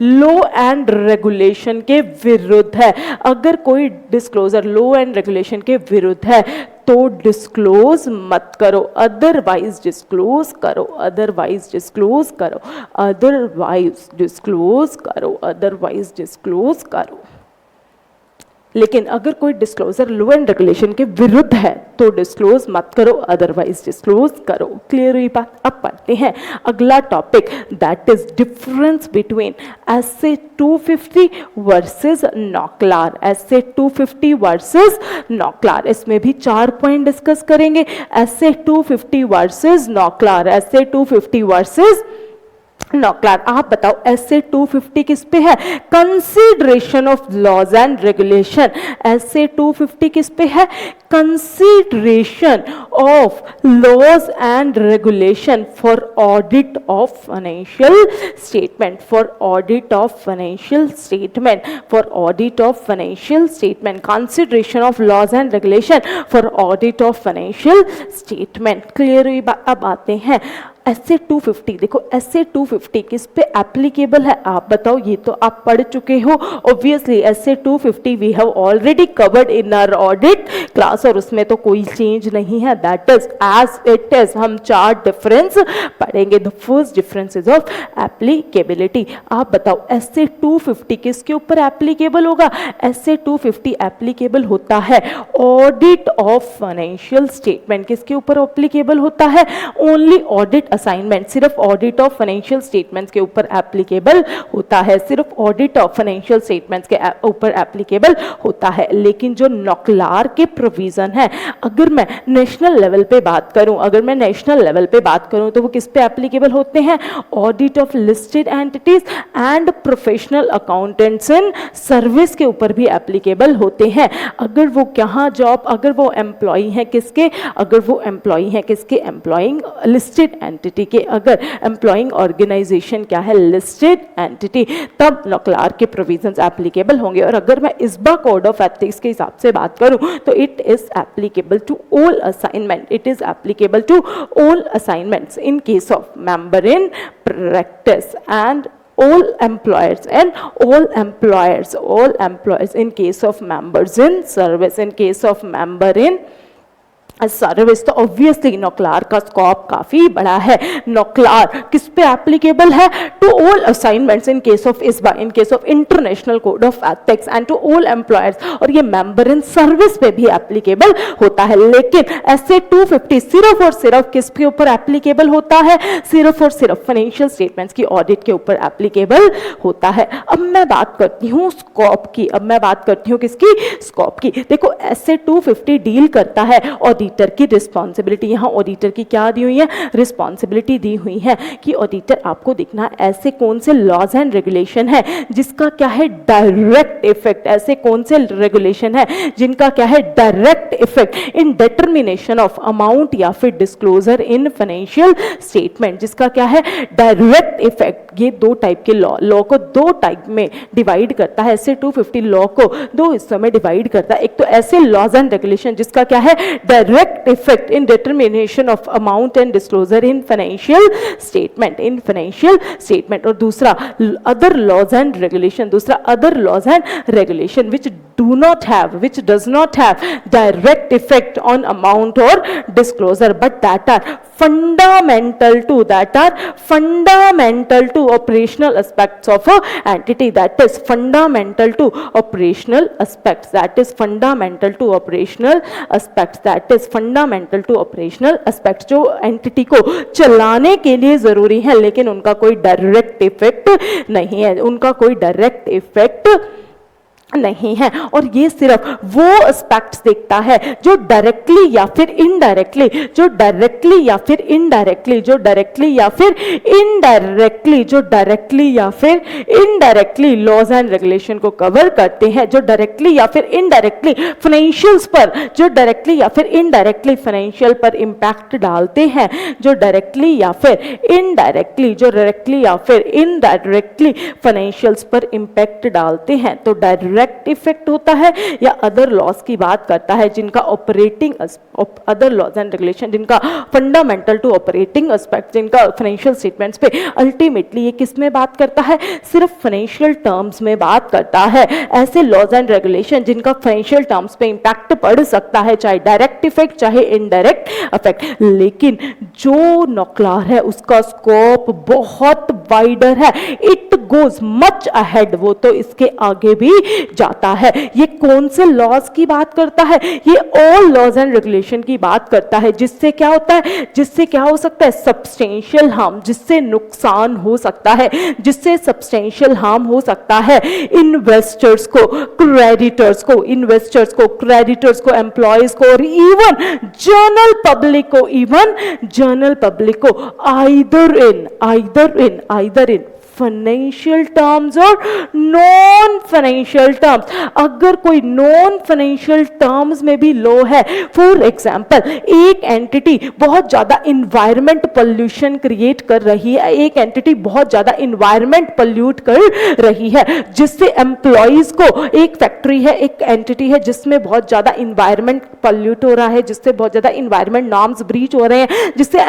Speaker 1: लॉ एंड रेगुलेशन के विरुद्ध है, अगर कोई डिस्क्लोजर लॉ एंड रेगुलेशन के विरुद्ध है तो डिस्क्लोज मत करो, अदरवाइज डिस्क्लोज करो, अदरवाइज डिस्क्लोज करो, अदरवाइज डिस्क्लोज करो, अदरवाइज डिस्क्लोज करो। लेकिन अगर कोई डिस्क्लोजर लॉ एंड रेगुलेशन के विरुद्ध है तो डिस्क्लोज मत करो, अदरवाइज डिस्क्लोज करो। क्लियर हुई बात? अब पढ़ते हैं अगला topic, that is difference between SA 250 versus NOCLAR. SA 250 versus NOCLAR, इसमें भी 4 पॉइंट डिस्कस करेंगे। SA 250 versus NOCLAR, SA 250 versus NOCLAR. आप बताओ SA 250 किस पे है? Consideration of laws and regulation. SA 250 किस पे है? Consideration of laws and regulation for audit of financial statement, for audit of financial statement, for audit of financial statement, consideration of laws and regulation for audit of financial statement. Clear हुई बात? अब आते हैं SA 250। देखो SA 250 किस पे applicable है आप बताओ? ये तो आप पढ़ चुके हो obviously. SA 250 we have already covered in our audit class और उसमें तो कोई चेंज नहीं है, that is as it is. हम 4 डिफरेंस पढ़ेंगे। The first difference is of applicability. आप बताओ SA 250 किसके ऊपर एप्लीकेबल होगा? SA 250 एप्लीकेबल होता है ऑडिट ऑफ फाइनेंशियल स्टेटमेंट। किसके ऊपर एप्लीकेबल होता है? ओनली ऑडिट असाइनमेंट, सिर्फ ऑडिट ऑफ फाइनेंशियल स्टेटमेंट्स के ऊपर एप्लीकेबल होता है, सिर्फ ऑडिट ऑफ फाइनेंशियल स्टेटमेंट्स के ऊपर एप्लीकेबल होता है। लेकिन जो नॉक्लार के प्रोविजन है, अगर मैं नेशनल लेवल पे बात करूं, अगर मैं नेशनल लेवल पे बात करूं तो वो किस पे एप्लीकेबल होते हैं? Audit of listed entities and professional accountants in service के ऊपर भी एप्लीकेबल होते हैं। अगर वो कहाँ जॉब, अगर वो एम्प्लॉई हैं किसके, अगर वो एम्प्लॉई हैं किसके? एम्प्लॉइंग लिस्टेड एंटिटी के। अगर एम्प्लॉइंग ऑर्गेनाइजेशन क्या है? लिस्टेड एंटिटी, तब नॉक्लार के प्रोविजंस एप्लीकेबल होंगे। और अगर मैं ISBA कोड ऑफ एथिक्स के हिसाब से बात करूं तो it is applicable to all assignment, it is applicable to all assignments in case of member in practice and all employers in case of members in service, in case of member in service. तो obviously नॉक्लार का scope काफी बड़ा है। नॉक्लार किस पे applicable है? To all assignments in case of ISBA, in case of international code of ethics and to all employers, और ये मेंबर इन सर्विस पे भी एप्लीकेबल होता है। लेकिन SA 250 सिर्फ और सिर्फ किसके ऊपर एप्लीकेबल होता है? सिर्फ और सिर्फ फाइनेंशियल स्टेटमेंट्स की ऑडिट के ऊपर एप्लीकेबल होता है। अब मैं बात करती हूँ स्कोप की, अब मैं बात करती हूँ किसकी? स्कोप की। देखो SA 250 डील करता है ऑडिटर की रिस्पॉन्सिबिलिटी। यहाँ ऑडिटर की क्या दी हुई है? रिस्पॉन्सिबिलिटी दी हुई है कि ऑडिटर आपको देखना ऐसे कौन से लॉज एंड रेगुलेशन है जिसका क्या है? Direct effect. ऐसे कौन से रेगुलेशन है जिनका क्या है? Direct effect in determination of amount या फिर डिस्क्लोजर इन फाइनेंशियल स्टेटमेंट, जिसका क्या है? डायरेक्ट इफेक्ट ये दो टाइप के लॉ को दो टाइप में डिवाइड करता है। ऐसे 250 लॉ को दो हिस्सों में डिवाइड करता है। एक तो ऐसे लॉज एंड रेगुलेशन जिसका क्या है direct effect in determination of amount and disclosure in financial statement, और दूसरा other laws and regulation, which does not have direct effect on amount or disclosure, but that are fundamental to operational aspects of a entity, that is fundamental to operational aspects, जो entity को चलाने के लिए जरूरी है, लेकिन उनका कोई डायरेक्ट इफेक्ट नहीं है, नहीं है। और ये सिर्फ वो एस्पेक्ट्स देखता है जो डायरेक्टली या फिर इनडायरेक्टली लॉज एंड रेगुलेशन को कवर करते हैं, जो डायरेक्टली या फिर इनडायरेक्टली फाइनेंशियल्स पर, जो डायरेक्टली या फिर इनडायरेक्टली फाइनेंशियल पर इंपैक्ट डालते हैं, जो डायरेक्टली या फिर इनडायरेक्टली फाइनेंशियल्स पर इंपैक्ट डालते हैं। तो डायरेक्ट इफेक्ट होता है या अदर लॉज की बात करता है जिनका अदर लॉज एंड रेगुलेशन, जिनका फंडामेंटल टू ऑपरेटिंग एस्पेक्ट, जिनका फाइनेंशियल स्टेटमेंट्स पे अल्टीमेटली ये किस में बात करता है, सिर्फ फाइनेंशियल टर्म्स में बात करता है। ऐसे लॉज एंड रेगुलेशन जिनका फाइनेंशियल टर्म्स पे इंपैक्ट पड़ सकता है, चाहे डायरेक्ट इफेक्ट चाहे इनडायरेक्ट इफेक्ट, लेकिन जो नॉक्लार है उसका स्कोप बहुत वाइडर है, इट गोज मच अहेड, वो तो इसके आगे भी जाता है। ये कौन से लॉज की बात करता है, ये ऑल लॉज एंड रेगुलेशन की बात करता है, जिससे क्या होता है, जिससे क्या हो सकता है, सब्सटेंशियल हार्म, जिससे नुकसान हो सकता है, जिससे सब्सटेंशियल हार्म हो सकता है इन्वेस्टर्स को, क्रेडिटर्स को, एम्प्लॉयज को, और इवन जनरल पब्लिक को, आइदर इन फाइनेंशियल टर्म्स और नॉन फाइनेंशियल टर्म्स। अगर कोई नॉन फाइनेंशियल टर्म्स में भी लो है, फॉर एग्जांपल एक एंटिटी बहुत ज्यादा इन्वायरमेंट पोल्यूशन क्रिएट कर रही है, एक एंटिटी बहुत ज्यादा इन्वायरमेंट पोल्यूट कर रही है, जिससे एम्प्लॉइज को, एक फैक्ट्री है, एक एंटिटी है जिसमें बहुत ज्यादा इन्वायरमेंट पोल्यूट हो रहा है, जिससे बहुत ज्यादा इन्वायरमेंट नॉर्म्स ब्रीच हो रहे हैं, जिससे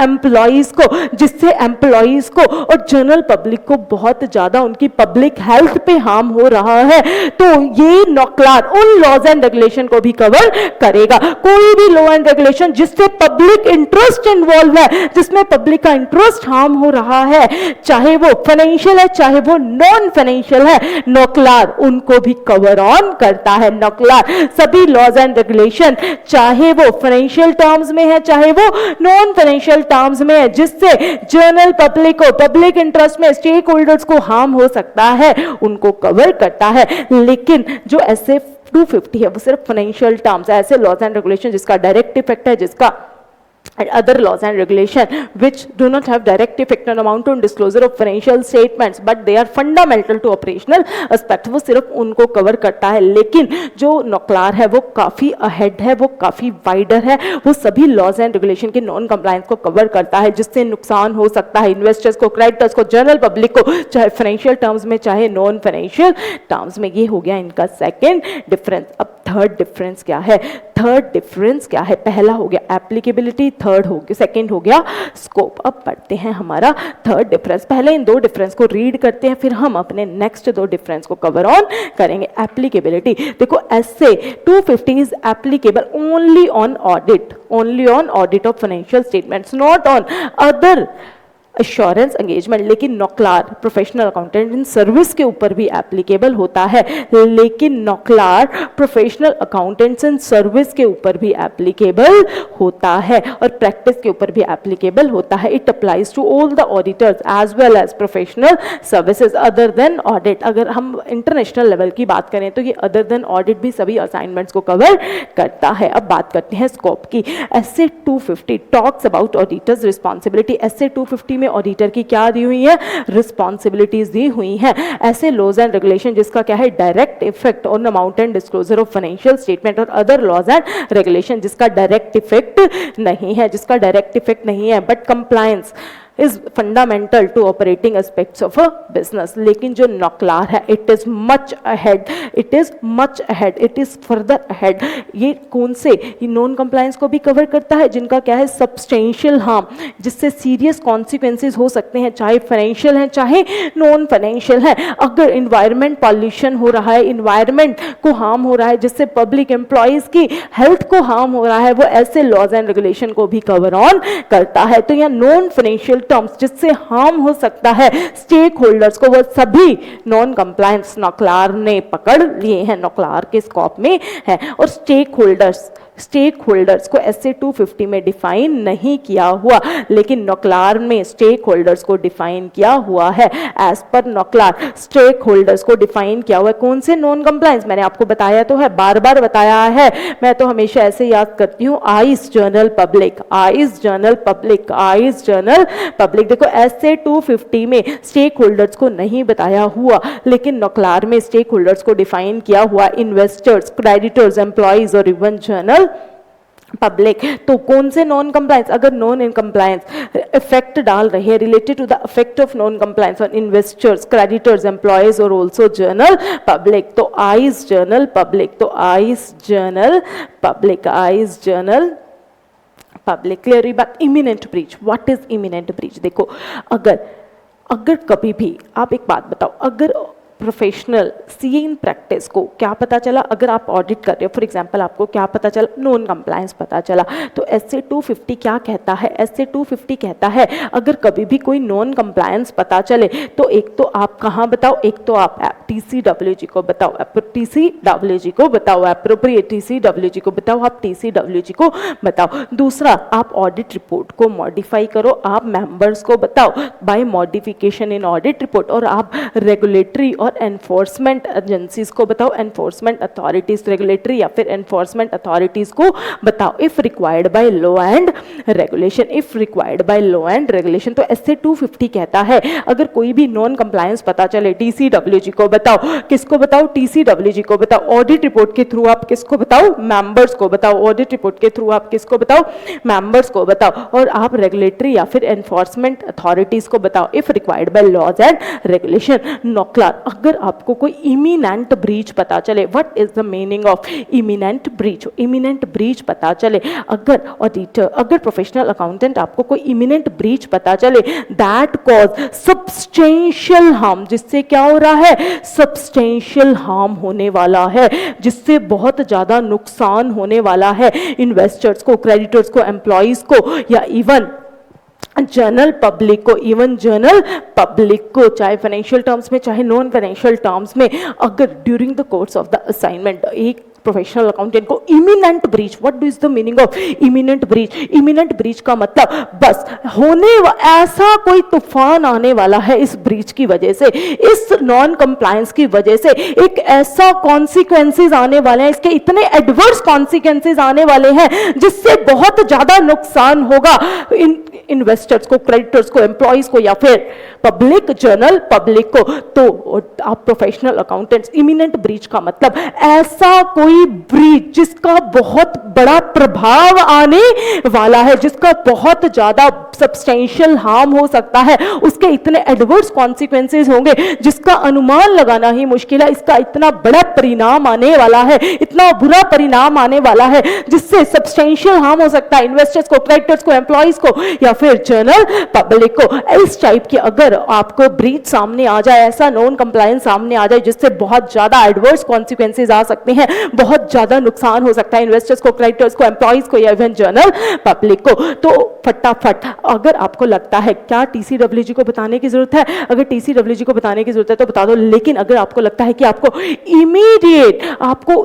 Speaker 1: एम्प्लॉइज को और जनरल पब्लिक को बहुत ज्यादा उनकी पब्लिक हेल्थ पे हार्म हो रहा है, तो ये नॉक्लार उन लॉज एंड रेगुलेशन को भी कवर करेगा। कोई भी लॉ एंड रेगुलेशन जिससे पब्लिक इंटरेस्ट इन्वॉल्व है, जिसमें पब्लिक का इंटरेस्ट हार्म हो रहा है, चाहे वो फाइनेंशियल है चाहे वो नॉन फाइनेंशियल है, नॉक्लार उनको भी कवर ऑन करता है। नॉक्लार सभी लॉज एंड रेगुलेशन, चाहे वो फाइनेंशियल टर्म्स में है चाहे वो नॉन फाइनेंशियल टर्म्स में है, जिससे जनरल पब्लिक को, पब्लिक इंटरेस्ट में स्टेक होल्डर्स को हार्म हो सकता है, उनको कवर करता है। लेकिन जो ऐसे 250 है वो सिर्फ फाइनेंशियल टर्म्स, ऐसे लॉज एंड रेगुलेशन जिसका डायरेक्ट इफेक्ट है, जिसका and other laws and regulation which do not have direct effect on amount on disclosure of financial statements but they are fundamental to operational aspect, वो सिर्फ उनको cover करता है। लेकिन जो नॉक्लार है वो काफी अहेड है, वो काफी वाइडर है, वो सभी लॉज एंड रेगुलेशन के नॉन कंप्लायंस को कवर करता है, जिससे नुकसान हो सकता है इन्वेस्टर्स को, क्रेडिटर्स को, जनरल पब्लिक को, चाहे फाइनेंशियल टर्म्स में चाहे नॉन फाइनेंशियल टर्म्स में। ये हो गया इनका सेकेंड डिफरेंस। अब थर्ड डिफरेंस क्या है, पहला हो गया एप्लीकेबिलिटी, सेकंड हो गया स्कोप। अब पढ़ते हैं हमारा थर्ड डिफरेंस। पहले इन दो डिफरेंस को रीड करते हैं, फिर हम अपने नेक्स्ट दो डिफरेंस को कवर ऑन करेंगे। एप्लीकेबिलिटी, देखो ऐसे 250 is applicable only on audit of financial statements, not on other assurance engagement. लेकिन नॉक्लार प्रोफेशनल अकाउंटेंट इन सर्विस के ऊपर भी एप्लीकेबल होता है, लेकिन नॉक्लार प्रोफेशनल अकाउंटेंट्स इन सर्विस के ऊपर भी एप्लीकेबल होता है और प्रैक्टिस के ऊपर भी एप्लीकेबल होता है। It applies to all the auditors as well as professional services other than audit. अगर हम इंटरनेशनल लेवल की बात करें तो ये अदर देन ऑडिट भी सभी असाइनमेंट्स को कवर करता है। अब बात करते हैं स्कोप की। SA 250 talks about auditors responsibility. SA 250 में ऑडिटर की क्या दी हुई है, रिस्पॉन्सिबिलिटीज दी हुई हैं। ऐसे लॉज एंड रेगुलेशन जिसका क्या है direct effect on amount and disclosure of financial statement, और अदर लॉज एंड रेगुलेशन जिसका डायरेक्ट इफेक्ट नहीं है, but compliance is fundamental to operating aspects of a business. लेकिन जो नॉक्लार है it is much ahead, it is much ahead, it is further ahead. ये कौन से, ये नॉन कंप्लायंस को भी कवर करता है जिनका क्या है सब्सटेंशियल हार्म, जिससे सीरियस कॉन्सिक्वेंसेज हो सकते हैं, चाहे फाइनेंशियल हैं चाहे नॉन फाइनेंशियल हैं। अगर इन्वायरमेंट पॉल्यूशन हो रहा है, इन्वायरमेंट को हार्म हो रहा है, जिससे पब्लिक एम्प्लॉयज की हेल्थ को हार्म हो रहा है, वो ऐसे लॉज एंड रेगुलेशन को भी कवर ऑन करता है। तो यहाँ नॉन फाइनेंशियल टर्म्स जिससे हार्म हो सकता है स्टेक होल्डर्स को, वो सभी नॉन कंप्लायंस नॉक्लार ने पकड़ लिए हैं, नॉक्लार के स्कोप में है। और स्टेक होल्डर्स को ऐसे 250 में डिफाइन नहीं किया हुआ, लेकिन नॉक्लार में स्टेक होल्डर्स को डिफाइन किया हुआ है। एज पर नॉक्लार स्टेक होल्डर्स को डिफाइन किया हुआ है। कौन से नॉन कंप्लायंस, मैंने आपको बताया तो है, बार बार बताया है, मैं तो हमेशा ऐसे याद करती हूँ, ice general public, ice general public, ice general public. देखो ऐसे 250 में स्टेक होल्डर्स को नहीं बताया हुआ, लेकिन नॉक्लार में स्टेक होल्डर्स को डिफाइन किया हुआ, इन्वेस्टर्स, क्रेडिटर्स, एम्प्लॉइज और इवन जर्नल पब्लिक। तो कौन से नॉन कंप्लायंस, अगर नॉन इन कंप्लायंस इफेक्ट डाल रहे हैं, related to the effect of non compliance on investors, creditors, employees और ऑल्सो जर्नल पब्लिक, तो आइस जर्नल पब्लिक, तो ice general public, ice general public. Clear बात। Imminent breach, what is imminent breach? देखो अगर कभी भी आप एक बात बताओ, अगर प्रोफेशनल सीए इन प्रैक्टिस को क्या पता चला, अगर आप ऑडिट कर रहे हो, फॉर एग्जांपल आपको क्या पता चला, नॉन कंप्लायंस पता चला, तो एसए 250 क्या कहता है? एसए 250 कहता है अगर कभी भी कोई नॉन कंप्लायंस पता चले तो एक तो आप कहाँ बताओ, एक तो आप टीसीडब्ल्यूजी को बताओ, टीसीडब्ल्यूजी को बताओ, एप्रोप्रिएट टीसीडब्ल्यूजी को बताओ, आप टीसीडब्ल्यूजी को बताओ। दूसरा, आप ऑडिट रिपोर्ट को मॉडिफाई करो, आप मेंबर्स को बताओ by modification in audit report, और आप रेगुलेटरी और एनफोर्समेंट एजेंसीज को बताओ, एनफोर्समेंट अथॉरिटीज, रेगुलेटरी या फिर एनफोर्समेंट अथॉरिटीज को बताओ, if required by law and regulation, if required by law and regulation. तो एसए 250 कहता है अगर कोई भी नॉन कंप्लायंस पता चले, टीसीडब्ल्यूजी को बताओ, किसको बताओ? टीसीडब्ल्यूजी को बताओ। ऑडिट रिपोर्ट के थ्रू आप किसको बताओ? मेंबर्स को बताओ। ऑडिट रिपोर्ट के थ्रू आप किसको बताओ? मेंबर्स को बताओ। और आप रेगुलेटरी या फिर एनफोर्समेंट अथॉरिटीज को बताओ, if required by laws and regulation. NOCLAR, अगर आपको कोई इमिनेंट ब्रीच पता चले, what is the meaning of imminent breach? Imminent breach पता चले, अगर ऑडिटर, अगर प्रोफेशनल अकाउंटेंट आपको कोई इमिनेंट ब्रीच पता चले दैट कॉज सब्सटेंशियल हार्म, जिससे क्या हो रहा है? सब्सटेंशियल हार्म होने वाला है, जिससे बहुत ज्यादा नुकसान होने वाला है इन्वेस्टर्स को, क्रेडिटर्स को, एम्प्लॉइज को या इवन जनरल पब्लिक को, इवन जनरल पब्लिक को, चाहे फाइनेंशियल टर्म्स में चाहे नॉन फाइनेंशियल टर्म्स में। अगर during the course of the assignment एक प्रोफेशनल अकाउंटेंट को imminent breach, what is the meaning of imminent breach? Imminent breach का मतलब बस ऐसा कोई तूफान आने वाला है इस ब्रीच की वजह से, इस नॉन कंप्लायंस की वजह से एक ऐसा कॉन्सिक्वेंसेस आने वाले हैं, इसके इतने एडवर्स कॉन्सिक्वेंसेस आने वाले हैं जिससे बहुत ज्यादा नुकसान होगा इन्वेस्टर्स को, क्रेडिटर्स को, एम्प्लॉइज को या फिर पब्लिक, जनरल पब्लिक को। तो आप प्रोफेशनल अकाउंटेंट्स, इमिनेंट ब्रीच का मतलब ऐसा कोई ब्रीच जिसका बहुत बड़ा प्रभाव आने वाला है, जिसका बहुत ज्यादा सब्सटेंशियल हार्म हो सकता है, उसके इतने एडवर्स कॉन्सिक्वेंसेस होंगे जिसका अनुमान लगाना ही मुश्किल है। इसका इतना बड़ा परिणाम आने वाला है, इतना बुरा परिणाम आने वाला है जिससे सब्सटेंशियल हार्म हो सकता है इन्वेस्टर्स को, क्रेडिटर्स को, एम्प्लॉइज को या फिर जनरल पब्लिक को। इस टाइप की अगर आपको ब्रीच सामने आ जाए, ऐसा नॉन कंप्लायंस सामने आ जाए जिससे बहुत ज्यादा एडवर्स कॉन्सिक्वेंसेस आ सकते हैं, बहुत ज्यादा नुकसान हो सकता है इन्वेस्टर्स को, क्रेडिटर्स को, एम्प्लॉइज को या इवन जनरल पब्लिक को, तो फटाफट अगर आपको लगता है क्या टीसीडब्ल्यूजी को बताने की जरूरत है, अगर टीसीडब्ल्यूजी को बताने की जरूरत है तो बता दो। लेकिन अगर आपको लगता है कि आपको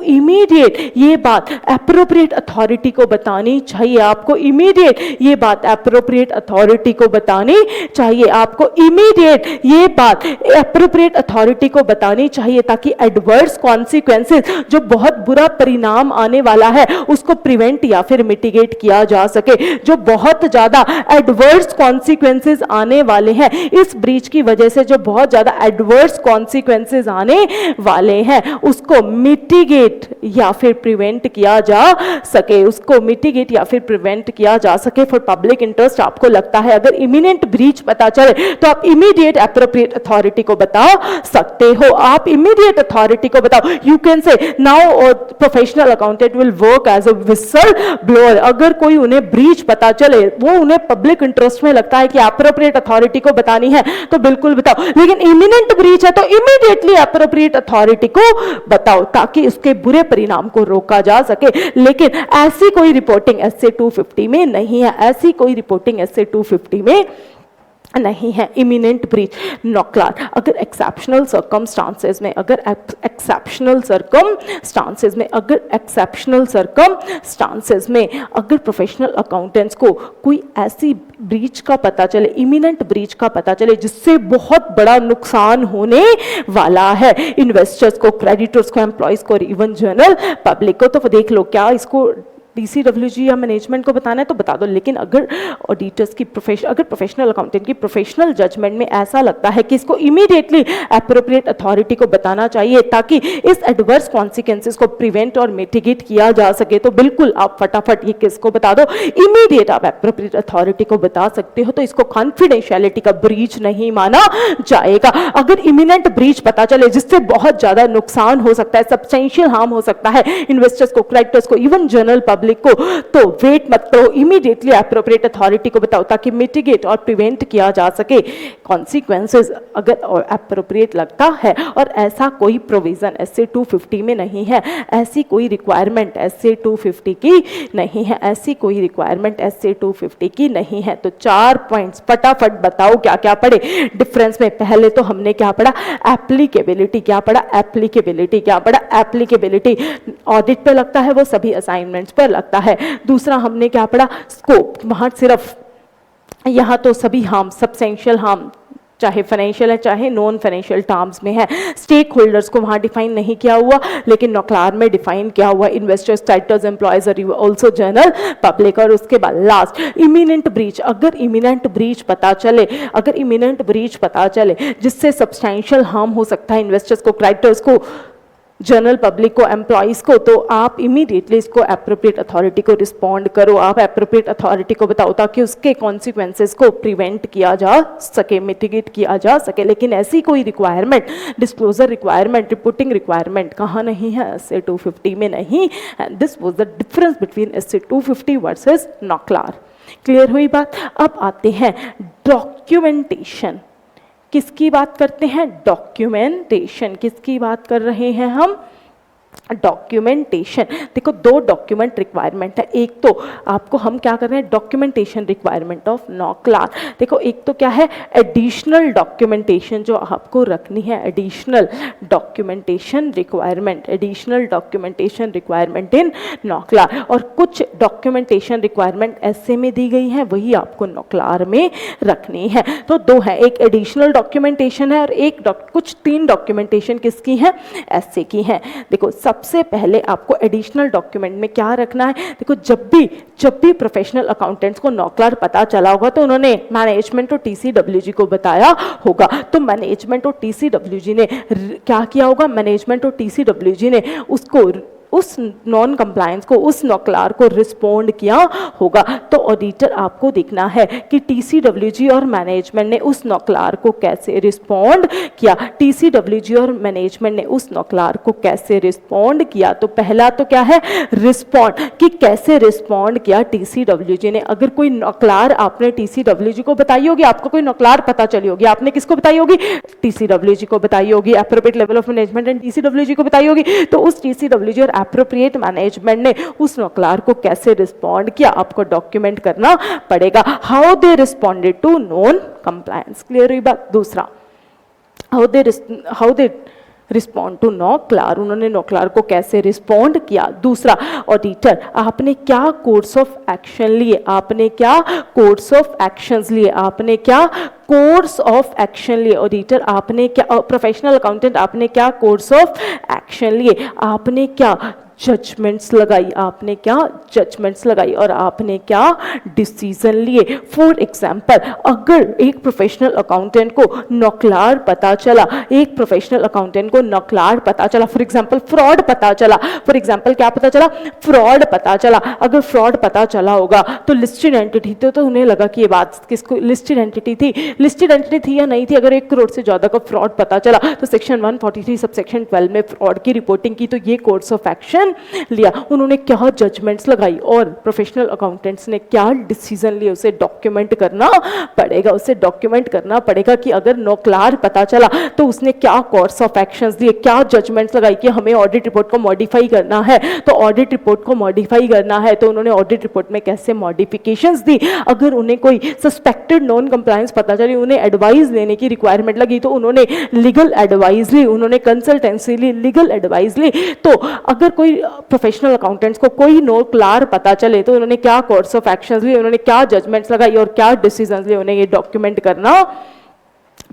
Speaker 1: इमीडिएट ये बात एप्रोप्रिएट अथॉरिटी को बतानी चाहिए, आपको इमीडिएट ये बात एप्रोप्रिएट अथॉरिटी को बतानी चाहिए, आपको इमीडिएट ये बात एप्रोप्रिएट अथॉरिटी को बतानी चाहिए, ताकि एडवर्स कॉन्सिक्वेंसेस, जो बहुत बुरा परिणाम आने वाला है, उसको प्रिवेंट या फिर मिटिगेट किया जा सके। जो बहुत ज्यादा एडवर्स कॉन्सिक्वेंसेज आने वाले हैं, इस ब्रीच की वजह से जो बहुत ज्यादा एडवर्स कॉन्सिक्वेंसेज आने वाले हैं उसको मिटिगेट या फिर प्रिवेंट किया जा सके, उसको मिटिगेट या फिर प्रिवेंट किया जा सके फॉर पब्लिक इंटरेस्ट। आपको लगता है अगर इमिनेंट ब्रीच पता चले तो आप इमीडिएट एप्रोप्रिएट अथॉरिटी को बता सकते हो, आप इमीडिएट अथॉरिटी को बताओ। You can say now professional accountant will work as a whistle blower. अगर कोई उन्हें ब्रीच पता चले, वो उन्हें पब्लिक इंटरेस्ट में लगता है कि एप्रोप्रिएट अथॉरिटी को बतानी है तो बिल्कुल बताओ, लेकिन इमिनेंट ब्रीच है तो इमीडिएटली एप्रोप्रिएट अथॉरिटी को बताओ ताकि उसके बुरे परिणाम को रोका जा सके। लेकिन ऐसी कोई रिपोर्टिंग एसए 250 में नहीं है, ऐसी कोई रिपोर्टिंग एसए 250 में नहीं है। इमिनेंट ब्रीच नॉक्लार अगर एक्सेप्शनल सर्कमस्टांसेस में, अगर एक्सेप्शनल सर्कमस्टांसेस में अगर प्रोफेशनल अकाउंटेंट्स को कोई ऐसी ब्रीच का पता चले, इमिनेंट ब्रीच का पता चले जिससे बहुत बड़ा नुकसान होने वाला है इन्वेस्टर्स को, क्रेडिटर्स को, एम्प्लॉयज को और इवन जनरल पब्लिक को, तो देख लो क्या इसको डीसीडब्ल्यूजी या मैनेजमेंट को बताना है तो बता दो। लेकिन अगर ऑडिटर्स की अगर प्रोफेशनल अकाउंटेंट की प्रोफेशनल जजमेंट में ऐसा लगता है कि इसको इमीडिएटली एप्रोप्रिएट अथॉरिटी को बताना चाहिए ताकि इस एडवर्स कॉन्सिक्वेंसेस को प्रिवेंट और मिटिगेट किया जा सके, तो बिल्कुल आप फटाफट ये किसको बता दो, इमीडिएट आप एप्रोप्रिएट अथॉरिटी को बता सकते हो। तो इसको कॉन्फिडेंशियलिटी का ब्रीच नहीं माना जाएगा। अगर इमिनेंट ब्रीच पता चले जिससे बहुत ज्यादा नुकसान हो सकता है, सब्सटेंशियल हार्म हो सकता है इन्वेस्टर्स को, क्रेडिटर्स को, इवन जनरल पब्लिक को, तो वेट मत करो, इमीडिएटली एप्रोप्रिएट अथॉरिटी को बताओ ताकि मिटिगेट और प्रिवेंट किया जा सके कॉन्सिक्वेंसेस अगर एप्रोप्रिएट लगता है। और ऐसा कोई प्रोविजन एसए 250 में नहीं है, ऐसी कोई रिक्वायरमेंट एसए 250 की नहीं है, ऐसी कोई रिक्वायरमेंट एसए 250 की नहीं है। तो 4 पॉइंट्स फटाफट बताओ क्या क्या पढ़े डिफरेंस में। पहले तो हमने क्या पढ़ा, एप्लीकेबिलिटी, क्या पढ़ा, एप्लीकेबिलिटी, क्या पढ़ा, एप्लीकेबिलिटी ऑडिट पे लगता है, वो सभी असाइनमेंट्स पर लगता है। दूसरा हमने क्या पढ़ा, स्कोप, वहां सिर्फ यहां तो सभी हार्म, सब्सटेंशियल हार्म चाहे फाइनेंशियल है चाहे नॉन फाइनेंशियल टर्म्स में है। स्टेक होल्डर्स को वहां डिफाइन नहीं किया हुआ, लेकिन नॉक्लार में डिफाइन किया हुआ, इन्वेस्टर्स, क्रेडिटर्स, एम्प्लॉयज और ऑल्सो जनरल पब्लिक। और उसके बाद लास्ट इमिनेंट ब्रीच, अगर इमिनेंट ब्रीच पता चले, अगर इमिनेंट ब्रीच पता चले जिससे सब्सटेंशियल हार्म हो सकता है इन्वेस्टर्स को, क्रेडिटर्स को, जनरल पब्लिक को, एम्प्लॉयज को, तो आप इमीडिएटली इसको एप्रोप्रिएट अथॉरिटी को रिस्पॉन्ड करो, आप एप्रोप्रिएट अथॉरिटी को बताओ ताकि उसके कॉन्सिक्वेंसेस को प्रिवेंट किया जा सके, मिटिगेट किया जा सके। लेकिन ऐसी कोई requirement, disclosure requirement, reporting requirement कहाँ नहीं है, एसए 250 में नहीं। And this was the difference between SA 250 versus NOCLAR. Clear हुई बात। अब आते हैं डॉक्यूमेंटेशन। किसकी बात करते हैं, डॉक्यूमेंटेशन। किसकी बात कर रहे हैं हम, डॉक्यूमेंटेशन। देखो दो डॉक्यूमेंट रिक्वायरमेंट है, एक तो आपको हम क्या कर रहे हैं, डॉक्यूमेंटेशन रिक्वायरमेंट ऑफ नॉक्लार। देखो एक तो क्या है, एडिशनल डॉक्यूमेंटेशन जो आपको रखनी है, additional documentation requirement, additional documentation requirement in NOCLAR. और कुछ डॉक्यूमेंटेशन रिक्वायरमेंट एसए में दी गई है, वही आपको नॉक्लार में रखनी है। तो दो है, एक एडिशनल डॉक्यूमेंटेशन है और एक कुछ 3 डॉक्यूमेंटेशन किसकी है, एसए की है। देखो सबसे पहले आपको एडिशनल डॉक्यूमेंट में क्या रखना है, देखो जब भी प्रोफेशनल अकाउंटेंट्स को नॉक्लार पता चला होगा तो उन्होंने मैनेजमेंट और टीसीडब्ल्यूजी को बताया होगा। तो मैनेजमेंट और टीसीडब्ल्यूजी ने क्या किया होगा, मैनेजमेंट और टीसीडब्ल्यूजी ने उसको, उस नॉन कंप्लायंस को, उस नॉक्लार को रिस्पोंड किया होगा। तो ऑडिटर आपको देखना है कि टीसीडब्ल्यूजी और मैनेजमेंट ने उस नॉक्लार को कैसे रिस्पोंड किया, टीसीडब्ल्यूजी और मैनेजमेंट ने उस नॉक्लार को कैसे रिस्पोंड किया। तो पहला तो क्या है, रिस्पोंड, कि कैसे रिस्पोंड किया टीसीडब्ल्यूजी ने। अगर कोई नॉक्लार आपने टीसीडब्ल्यूजी को बताई होगी, आपको कोई नॉक्लार पता चली होगी, आपने किसको बताई होगी, टीसीडब्ल्यूजी को बताई होगी, appropriate level of management and TCWG को बताई होगी। तो उस टीसीडब्ल्यूजी और एप्रोप्रिएट मैनेजमेंट ने उस नॉक्लार को कैसे रिस्पॉन्ड किया, आपको डॉक्यूमेंट करना पड़ेगा। How they responded to non compliance. Clear हुई बात। दूसरा, how they respond to NOCLAR, उन्होंने नॉक्लार को कैसे रिस्पॉन्ड किया। दूसरा, ऑडिटर आपने क्या कोर्स ऑफ एक्शन लिए, आपने क्या कोर्स ऑफ एक्शंस लिए, आपने क्या कोर्स ऑफ एक्शन लिए। ऑडिटर आपने क्या, प्रोफेशनल अकाउंटेंट आपने क्या कोर्स ऑफ एक्शन लिए, आपने क्या जजमेंट्स लगाई, आपने क्या जजमेंट्स लगाई और आपने क्या डिसीजन लिए। फॉर एग्जाम्पल, अगर एक प्रोफेशनल अकाउंटेंट को नौकलार पता चला, एक प्रोफेशनल अकाउंटेंट को नौकलार पता चला, फॉर एग्जाम्पल फ्रॉड पता चला, फॉर एग्जाम्पल क्या पता चला, फ्रॉड पता चला। अगर फ्रॉड पता चला होगा तो लिस्टेड एंटिटी तो उन्हें लगा कि ये बात किसको लिस्टेड एंटिटी थी, लिस्टेड एंटिटी थी या नहीं थी। अगर 1 करोड़ से ज्यादा का फ्रॉड पता चला तो सेक्शन 143 सबसेक्शन 12 में फ्रॉड की रिपोर्टिंग की, तो ये कोर्स ऑफ एक्शन लिया। उन्होंने क्या जजमेंट्स लगाई और प्रोफेशनल अकाउंटेंट्स ने क्या डिसीजन लिए, उसे डॉक्यूमेंट करना पड़ेगा, उसे डॉक्यूमेंट करना पड़ेगा कि अगर नौकलार पता चला तो उसने क्या कोर्स ऑफ एक्शंस दिए, क्या जजमेंट्स लगाई कि हमें ऑडिट रिपोर्ट को मॉडिफाई करना है, तो ऑडिट रिपोर्ट को मॉडिफाई करना है तो उन्होंने ऑडिट रिपोर्ट में कैसे मॉडिफिकेशंस दी। अगर उन्हें कोई सस्पेक्टेड नॉन कंप्लायंस पता चली, उन्हें एडवाइस लेने की रिक्वायरमेंट लगी तो उन्होंने लीगल एडवाइस ली, उन्होंने कंसल्टेंसी ली, लीगल एडवाइस ली। तो अगर कोई प्रोफेशनल अकाउंटेंट्स को कोई नौकलार पता चले तो उन्होंने क्या कोर्स ऑफ एक्शंस लिए, उन्होंने क्या जजमेंट्स लगाई और क्या डिसीजंस लिए, उन्हें ये डॉक्यूमेंट करना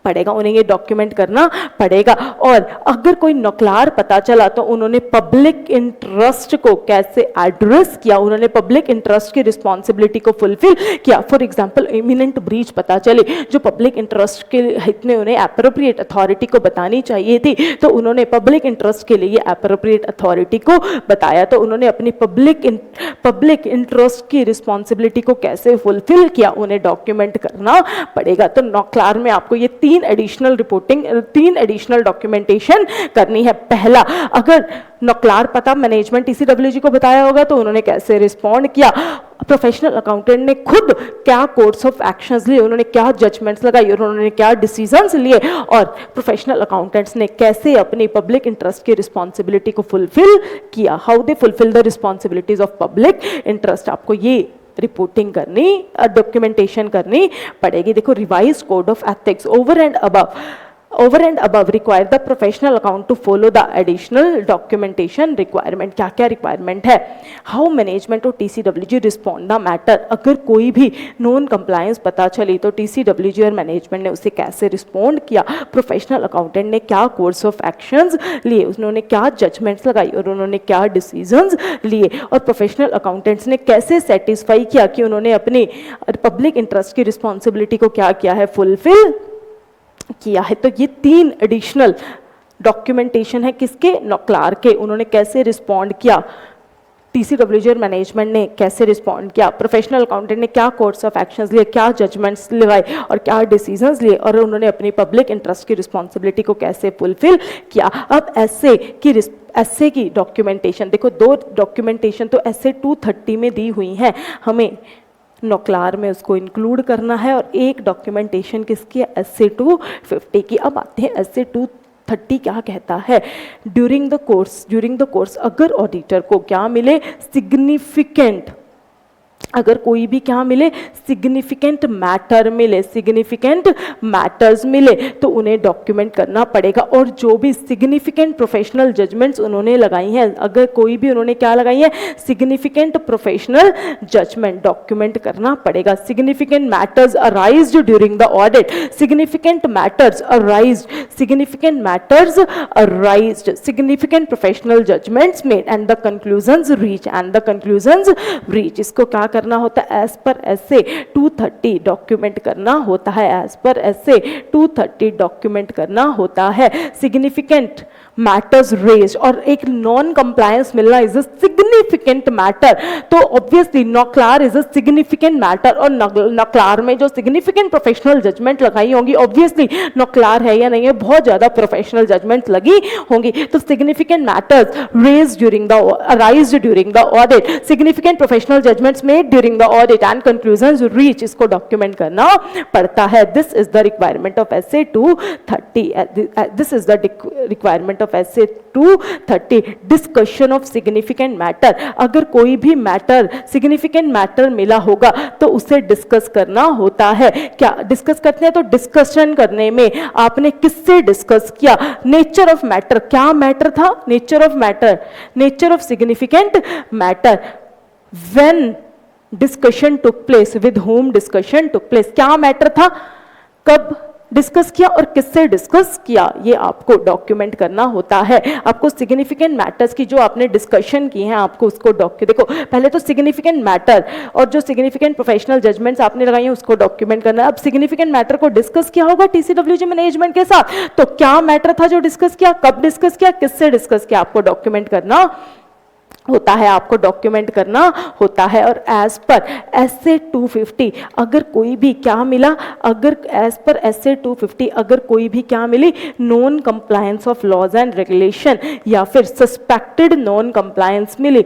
Speaker 1: पड़ेगा, उन्हें ये डॉक्यूमेंट करना पड़ेगा। और अगर कोई नौकलार पता चला तो उन्होंने पब्लिक इंटरेस्ट को कैसे एड्रेस किया, उन्होंने पब्लिक इंटरेस्ट की रिस्पॉन्सिबिलिटी को फुलफिल किया। फॉर एग्जांपल, इमिनेंट ब्रीच पता चले जो पब्लिक इंटरेस्ट के हित में उन्हें एप्रोप्रिएट अथॉरिटी को बतानी चाहिए थी, तो उन्होंने पब्लिक इंटरेस्ट के लिए एप्रोप्रिएट अथॉरिटी को बताया। तो उन्होंने अपनी पब्लिक इंटरेस्ट की रिस्पॉन्सिबिलिटी को कैसे फुलफिल किया, उन्हें डॉक्यूमेंट करना पड़ेगा। तो नौकलार में आपको ये 3 एडिशनल रिपोर्टिंग, 3 एडिशनल डॉक्यूमेंटेशन करनी है। पहला, अगर नौकलार पता मैनेजमेंट टीसीडब्ल्यूजी को बताया होगा तो उन्होंने कैसे रिस्पॉन्ड किया, प्रोफेशनल अकाउंटेंट ने खुद क्या कोर्स ऑफ एक्शंस लिए, उन्होंने क्या जजमेंट्स लगाई और उन्होंने क्या डिसीजंस लिए, और प्रोफेशनल अकाउंटेंट्स ने कैसे अपनी पब्लिक इंटरेस्ट की रिस्पॉन्सिबिलिटी को फुलफिल किया, how they fulfil the responsibilities of public interest. आपको ये रिपोर्टिंग करनी, डॉक्यूमेंटेशन करनी पड़ेगी। देखो, revise code of ethics over and above require the professional account to follow the additional documentation requirement। क्या क्या रिक्वायरमेंट है, हाउ मैनेजमेंट और टीसीडब्ल्यूजी रिस्पॉन्ड द मैटर। अगर कोई भी नॉन कंप्लायंस पता चली तो टीसीडब्ल्यूजी और मैनेजमेंट ने उसे कैसे रिस्पॉन्ड किया, प्रोफेशनल अकाउंटेंट ने क्या कोर्स ऑफ एक्शंस लिए, उन्होंने क्या जजमेंट्स लगाई और उन्होंने क्या डिसीजंस लिए, और प्रोफेशनल अकाउंटेंट्स ने कैसे सेटिस्फाई किया कि उन्होंने अपनी पब्लिक इंटरेस्ट की रिस्पॉन्सिबिलिटी को क्या किया है, फुलफिल किया है। तो ये 3 एडिशनल डॉक्यूमेंटेशन है किसके, नौकलार के। उन्होंने कैसे रिस्पॉन्ड किया, टीसीडब्ल्यूजी और मैनेजमेंट ने कैसे रिस्पॉन्ड किया, प्रोफेशनल अकाउंटेंट ने क्या कोर्स ऑफ एक्शंस लिए, क्या जजमेंट्स लगाए और क्या डिसीजंस लिए, और उन्होंने अपनी पब्लिक इंटरेस्ट की रिस्पॉन्सिबिलिटी को कैसे फुलफिल किया। अब एसे की डॉक्यूमेंटेशन देखो, 2 डॉक्यूमेंटेशन तो एसे 230 में दी हुई हैं, हमें नौकलार में उसको इंक्लूड करना है, और एक डॉक्यूमेंटेशन किसकी है, एसे 250 की। अब आते हैं एसे 230 क्या कहता है, ड्यूरिंग द कोर्स अगर ऑडिटर को क्या मिले, सिग्निफिकेंट, अगर कोई भी क्या मिले, सिग्निफिकेंट मैटर मिले, सिग्निफिकेंट मैटर्स मिले तो उन्हें डॉक्यूमेंट करना पड़ेगा। और जो भी सिग्निफिकेंट प्रोफेशनल जजमेंट्स उन्होंने लगाई हैं, अगर कोई भी उन्होंने क्या लगाई है, सिग्निफिकेंट प्रोफेशनल जजमेंट, डॉक्यूमेंट करना पड़ेगा। Significant matters arised during the audit, significant matters arised, significant matters arised, significant professional judgements made and the conclusions reach, and the conclusions reach. इसको क्या करना होता है, एज पर एसे 230 डॉक्यूमेंट करना होता है, एज पर एसे 230 डॉक्यूमेंट करना होता है। सिग्निफिकेंट मैटर्स रेज, और एक नॉन कंप्लायंस मिलना इज अ सिग्निफिकेंट मैटर, तो obviously नौकलार is a significant matter, और नौकलार में जो सिग्निफिकेंट प्रोफेशनल जजमेंट लगाई होंगी, ऑब्वियसली नौकलार है या नहीं है, बहुत ज्यादा प्रोफेशनल जजमेंट लगी होंगी। तो significant matters raise during the arised during the audit, significant professional judgements made during the audit and conclusions reach, इसको डॉक्यूमेंट करना पड़ता है। This is the requirement of SA 230, this is the requirement of SA 230। Discussion of significant matter, अगर कोई भी matter significant matter मिला होगा तो उसे डिस्कस करना होता है। क्या डिस्कस करते हैं, तो डिस्कशन करने में आपने किससे डिस्कस किया, नेचर ऑफ मैटर, क्या मैटर था, nature of matter, nature of significant matter, when discussion took place, with home discussion took place, क्या मैटर था, कब डिस्कस किया और किससे डिस्कस किया, ये आपको डॉक्यूमेंट करना होता है। आपको सिग्निफिकेंट मैटर्स की जो आपने डिस्कशन की हैं आपको उसको देखो पहले तो सिग्निफिकेंट मैटर और जो सिग्निफिकेंट प्रोफेशनल जजमेंट्स आपने लगाई हैं उसको डॉक्यूमेंट करना है। अब सिग्निफिकेंट मैटर को डिस्कस किया होगा टीसीडब्ल्यूजी मैनेजमेंट के साथ, तो क्या मैटर था जो डिस्कस किया, कब डिस्कस किया, किससे डिस्कस किया, आपको डॉक्यूमेंट करना होता है, आपको डॉक्यूमेंट करना होता है। और एज पर एसए 250 अगर कोई भी क्या मिला, अगर एज पर एसए 250 अगर कोई भी क्या मिली, non compliance of laws and regulation या फिर सस्पेक्टेड नॉन कंप्लायंस मिली,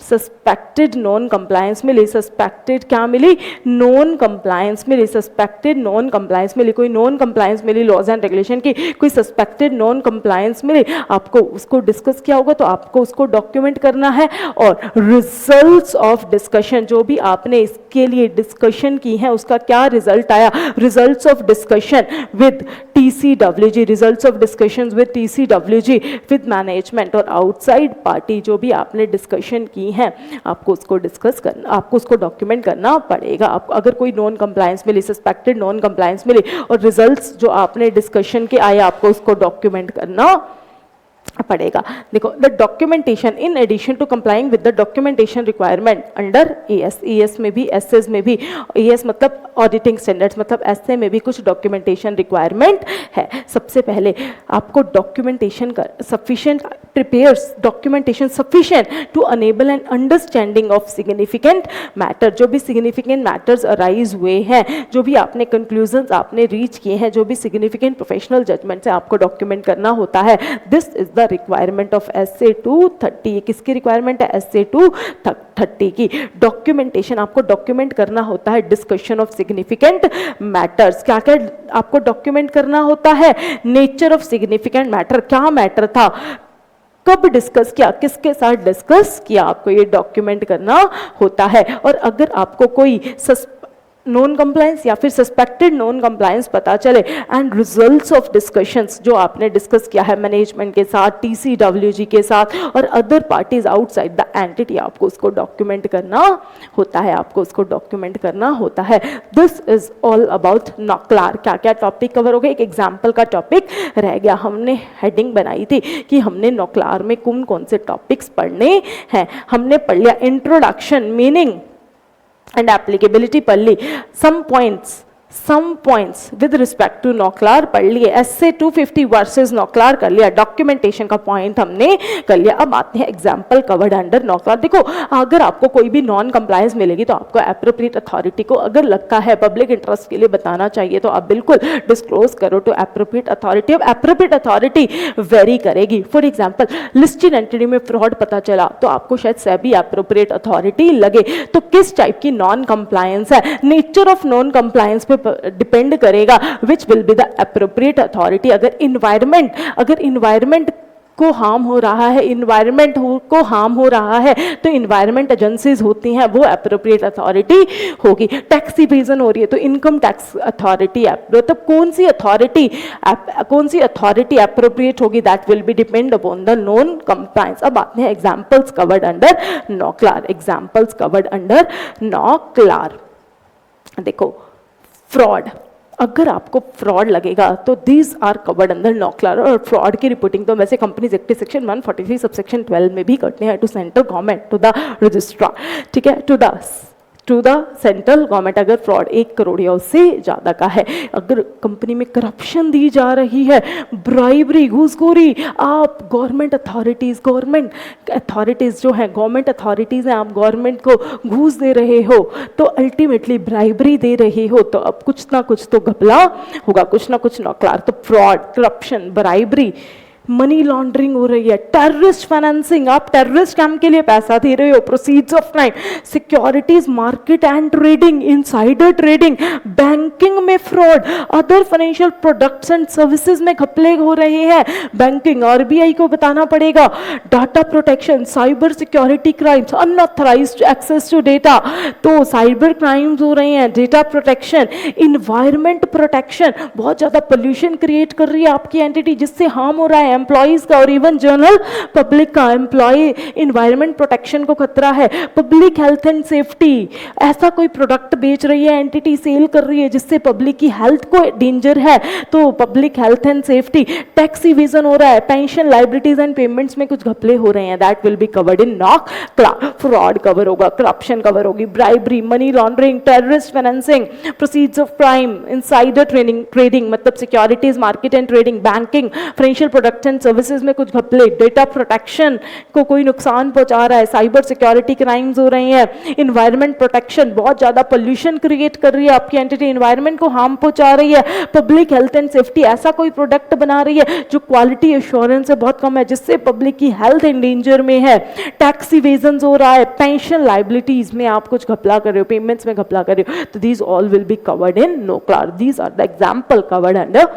Speaker 1: सस्पेक्टेड नॉन कंप्लायंस मिली, सस्पेक्टेड क्या मिली, नॉन कंप्लायंस मिली, सस्पेक्टेड नॉन कंप्लायंस मिली, कोई नॉन कंप्लायंस मिली लॉज एंड रेगुलेशन की, कोई सस्पेक्टेड नॉन कंप्लायंस मिली, आपको उसको डिस्कस किया होगा तो आपको उसको डॉक्यूमेंट करना है। और रिजल्ट्स ऑफ डिस्कशन, जो भी आपने इसके लिए डिस्कशन की है उसका क्या रिजल्ट आया, results of discussion with TCWG, results of discussions with TCWG with management और आउटसाइड पार्टी, जो भी आपने डिस्कशन की है आपको उसको डिस्कस करना, आपको उसको डॉक्यूमेंट करना पड़ेगा। आप अगर कोई नॉन कंप्लायंस मिली, सस्पेक्टेड नॉन कंप्लायंस मिली और रिजल्ट्स जो आपने डिस्कशन के आए आपको उसको डॉक्यूमेंट करना पड़ेगा। देखो the documentation in addition to complying with the documentation requirement under SA, SA में भी, एसएस में भी, एएस मतलब ऑडिटिंग स्टैंडर्ड्स मतलब एसए में भी कुछ डॉक्यूमेंटेशन रिक्वायरमेंट है। सबसे पहले आपको डॉक्यूमेंटेशन का sufficient prepares documentation sufficient to enable an understanding of significant matter, जो भी सिग्निफिकेंट मैटर्स अराइज हुए हैं, जो भी आपने कंक्लूजन्स आपने रीच किए हैं, जो भी सिग्निफिकेंट प्रोफेशनल जजमेंट्स है आपको डॉक्यूमेंट करना होता है। This is the requirement of SA 230, किसकी रिक्वायरमेंट है, एसए 230 की। डॉक्यूमेंटेशन आपको डॉक्यूमेंट करना होता है डिस्कशन ऑफ सिग्निफिकेंट मैटर्स, क्या क्या आपको डॉक्यूमेंट करना होता है, नेचर ऑफ सिग्निफिकेंट मैटर, क्या मैटर था, कब डिस्कस किया, किसके साथ डिस्कस किया, आपको ये डॉक्यूमेंट करना होता है। और अगर आपको कोई नॉन कंप्लायंस या फिर सस्पेक्टेड नॉन कंप्लायंस पता चले एंड रिजल्ट्स ऑफ डिस्कशंस जो आपने डिस्कस किया है मैनेजमेंट के साथ, टीसीडब्ल्यूजी के साथ और other parties outside the entity, आपको उसको डॉक्यूमेंट करना होता है, आपको उसको डॉक्यूमेंट करना होता है। This is all about NOCLAR. क्या क्या टॉपिक कवर हो गए, एक एग्जाम्पल का टॉपिक रह गया, हमने हेडिंग बनाई थी कि हमने नॉक्लार में कौन कौन से टॉपिक्स पढ़ने हैं। हमने पढ़ लिया इंट्रोडक्शन, मीनिंग and applicability पढ़ ली, some points with respect to नॉक्लार पढ़ लिए, एसए 250 वर्सेस नॉक्लार कर लिया, डॉक्यूमेंटेशन का पॉइंट हमने कर लिया। अब आते हैं एग्जांपल कवर्ड अंडर नॉक्लार। देखो अगर आपको कोई भी नॉन कंप्लायंस मिलेगी तो आपको एप्रोप्रिएट अथॉरिटी को अगर लगता है पब्लिक इंटरेस्ट के लिए बताना चाहिए तो आप बिल्कुल डिस्क्लोज करो टू एप्रोप्रिएट अथॉरिटी। अब एप्रोप्रिएट अथॉरिटी वेरी करेगी, फॉर एग्जाम्पल लिस्टेड एंटिटी में फ्रॉड पता चला तो आपको शायद सेबी एप्रोप्रिएट अथॉरिटी लगे। तो किस टाइप की नॉन कंप्लायंस है, नेचर ऑफ नॉन कंप्लायंस पे डिपेंड करेगा which will be the appropriate authority. अगर इन्वायरमेंट को हार्म हो रहा है, इन्वायरमेंट को हार्म हो रहा है तो इन्वायरमेंट एजेंसीज होती हैं, वो एप्रोप्रिएट अथॉरिटी होगी। टैक्स इवेजन हो रही है तो इनकम टैक्स अथॉरिटी, मतलब कौन सी अथॉरिटी एप्रोप्रिएट होगी, that will be depend upon the non compliance. अब आते हैं examples covered under NOCLAR, examples covered under NOCLAR. देखो फ्रॉड, अगर आपको फ्रॉड लगेगा तो दीज आर कवर्ड अंदर नॉक्लार। और फ्रॉड की रिपोर्टिंग तो वैसे कंपनीज एक्ट सेक्शन 143 सबसेक्शन 12 में भी करते हैं, to central government, to the registrar, ठीक है, टू द सेंट्रल गवर्नमेंट। अगर फ्रॉड 1 करोड़ या उससे ज़्यादा का है, अगर कंपनी में करप्शन दी जा रही है, ब्राइबरी, घूसखोरी, आप गवर्नमेंट अथॉरिटीज़ जो हैं, गवर्नमेंट अथॉरिटीज़ हैं, आप गवर्नमेंट को घूस दे रहे हो तो अल्टीमेटली ब्राइबरी दे रहे हो तो अब कुछ ना कुछ तो घपला होगा, कुछ ना कुछ नॉक्लार। तो fraud, corruption, bribery, money laundering हो रही है, टेररिस्ट फाइनेंसिंग, आप टेररिस्ट कैंप के लिए पैसा दे रहे हो, proceeds of crime, securities market and trading, insider trading, banking में fraud, other financial products and services में घपले हो रहे हैं, बैंकिंग आरबीआई को बताना पड़ेगा, data protection, cyber security crimes, unauthorised access to data, तो साइबर क्राइम्स हो रहे हैं, डेटा प्रोटेक्शन, इन्वायरमेंट प्रोटेक्शन, बहुत ज्यादा पोल्यूशन क्रिएट कर रही है आपकी एंटिटी जिससे हार्म हो रहा है एम्प्लॉयज का और इवन जनरल पब्लिक का। एम्प्लॉय इन्वायरमेंट प्रोटेक्शन को खतरा है, पब्लिक हेल्थ एंड सेफ्टी, ऐसा कोई प्रोडक्ट बेच रही है, एंटिटी सेल कर रही है जिससे पब्लिक की हेल्थ को डेंजर है, तो public health and safety. Tax evasion हो रहा है, पेंशन लाइबिलिटीज एंड पेमेंट्स में कुछ घपले हो रहे हैं, that will be covered in NOCLAR. Fraud cover होगा, करप्शन कवर होगी, bribery, money laundering, terrorist financing, proceeds of crime, insider trading मतलब securities market and trading, banking, financial products and services में कुछ घपले, डेटा प्रोटेक्शन को कोई नुकसान पहुंचा रहा है, साइबर सिक्योरिटी क्राइम्स हो रही हैं, इन्वायरमेंट प्रोटेक्शन, बहुत ज्यादा पोल्यूशन क्रिएट कर रही है आपकी एंटिटी, इन्वायरमेंट को हार्म पहुंचा रही है, पब्लिक हेल्थ एंड सेफ्टी, ऐसा कोई प्रोडक्ट बना रही है जो क्वालिटी एश्योरेंस से बहुत कम है जिससे पब्लिक की हेल्थ इन डेंजर में है, टैक्स इवेजन हो रहा है, पेंशन लाइबिलिटीज में आप कुछ घपला कर रहे हो, पेमेंट्स में घपला कर रहे हो, तो these all will be covered in NOCLAR. These are the example covered under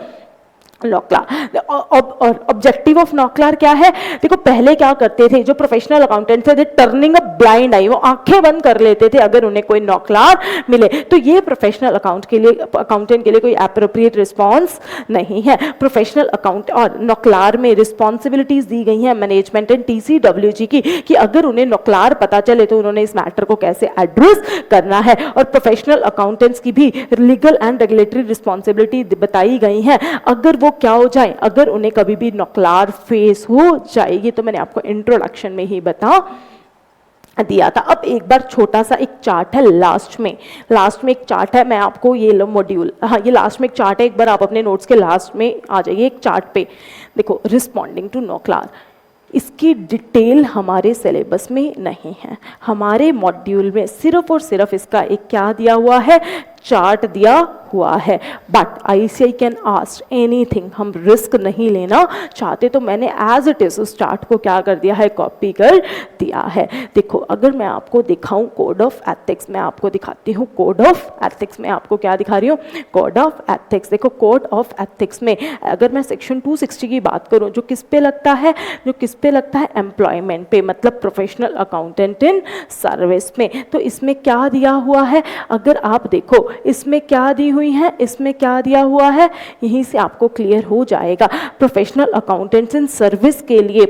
Speaker 1: NOCLAR. और ऑब्जेक्टिव ऑफ नॉकलार क्या है? देखो पहले क्या करते थे जो प्रोफेशनल अकाउंटेंट थे, टर्निंग अ ब्लाइंड आई, वो आंखें बंद कर लेते थे अगर उन्हें कोई नॉकलार मिले, तो ये प्रोफेशनल अकाउंटेंट के लिए कोई एप्रोप्रिएट रिस्पॉन्स नहीं है। प्रोफेशनल अकाउंट और नॉकलार में रिस्पॉन्सिबिलिटीज दी गई हैं मैनेजमेंट एंड TCWG की कि अगर उन्हें नॉकलार पता चले तो उन्होंने इस मैटर को कैसे एड्रेस करना है, और प्रोफेशनल अकाउंटेंट्स की भी लीगल एंड रेगुलेटरी रिस्पॉन्सिबिलिटी बताई गई है अगर वो क्या हो जाए, अगर उन्हें कभी भी नॉकलार फेस हो जाएगी। तो मैंने आपको इंट्रोडक्शन में ही बता दिया था। अब एक बार छोटा सा एक चार्ट है लास्ट में एक चार्ट है, मैं आपको ये लो मॉड्यूल, हाँ ये लास्ट में एक चार्ट है, एक बार आप अपने नोट्स के लास्ट में आ जाइए एक चार्ट पे, देखो रिस्पॉन्डिंग टू नॉकलार, इसकी डिटेल हमारे सिलेबस में नहीं है, हमारे मॉड्यूल में सिर्फ और सिर्फ इसका एक क्या दिया हुआ है, चार्ट दिया हुआ है। But ICAI can ask anything, हम रिस्क नहीं लेना चाहते तो मैंने एज इट इज उस चार्ट को क्या कर दिया है, कॉपी कर दिया है। देखो अगर मैं आपको दिखाऊं कोड ऑफ एथिक्स, मैं आपको दिखाती हूँ कोड ऑफ एथिक्स, मैं आपको क्या दिखा रही हूँ, कोड ऑफ एथिक्स। देखो कोड ऑफ एथिक्स में अगर मैं सेक्शन 260 की बात करूँ, जो किस पे लगता है, एम्प्लॉयमेंट पे, मतलब प्रोफेशनल अकाउंटेंट इन सर्विस में, तो इसमें क्या दिया हुआ है, अगर आप देखो इसमें क्या दी हुई है, इसमें क्या दिया हुआ है, यहीं से आपको क्लियर हो जाएगा। प्रोफेशनल अकाउंटेंट्स इन सर्विस के लिए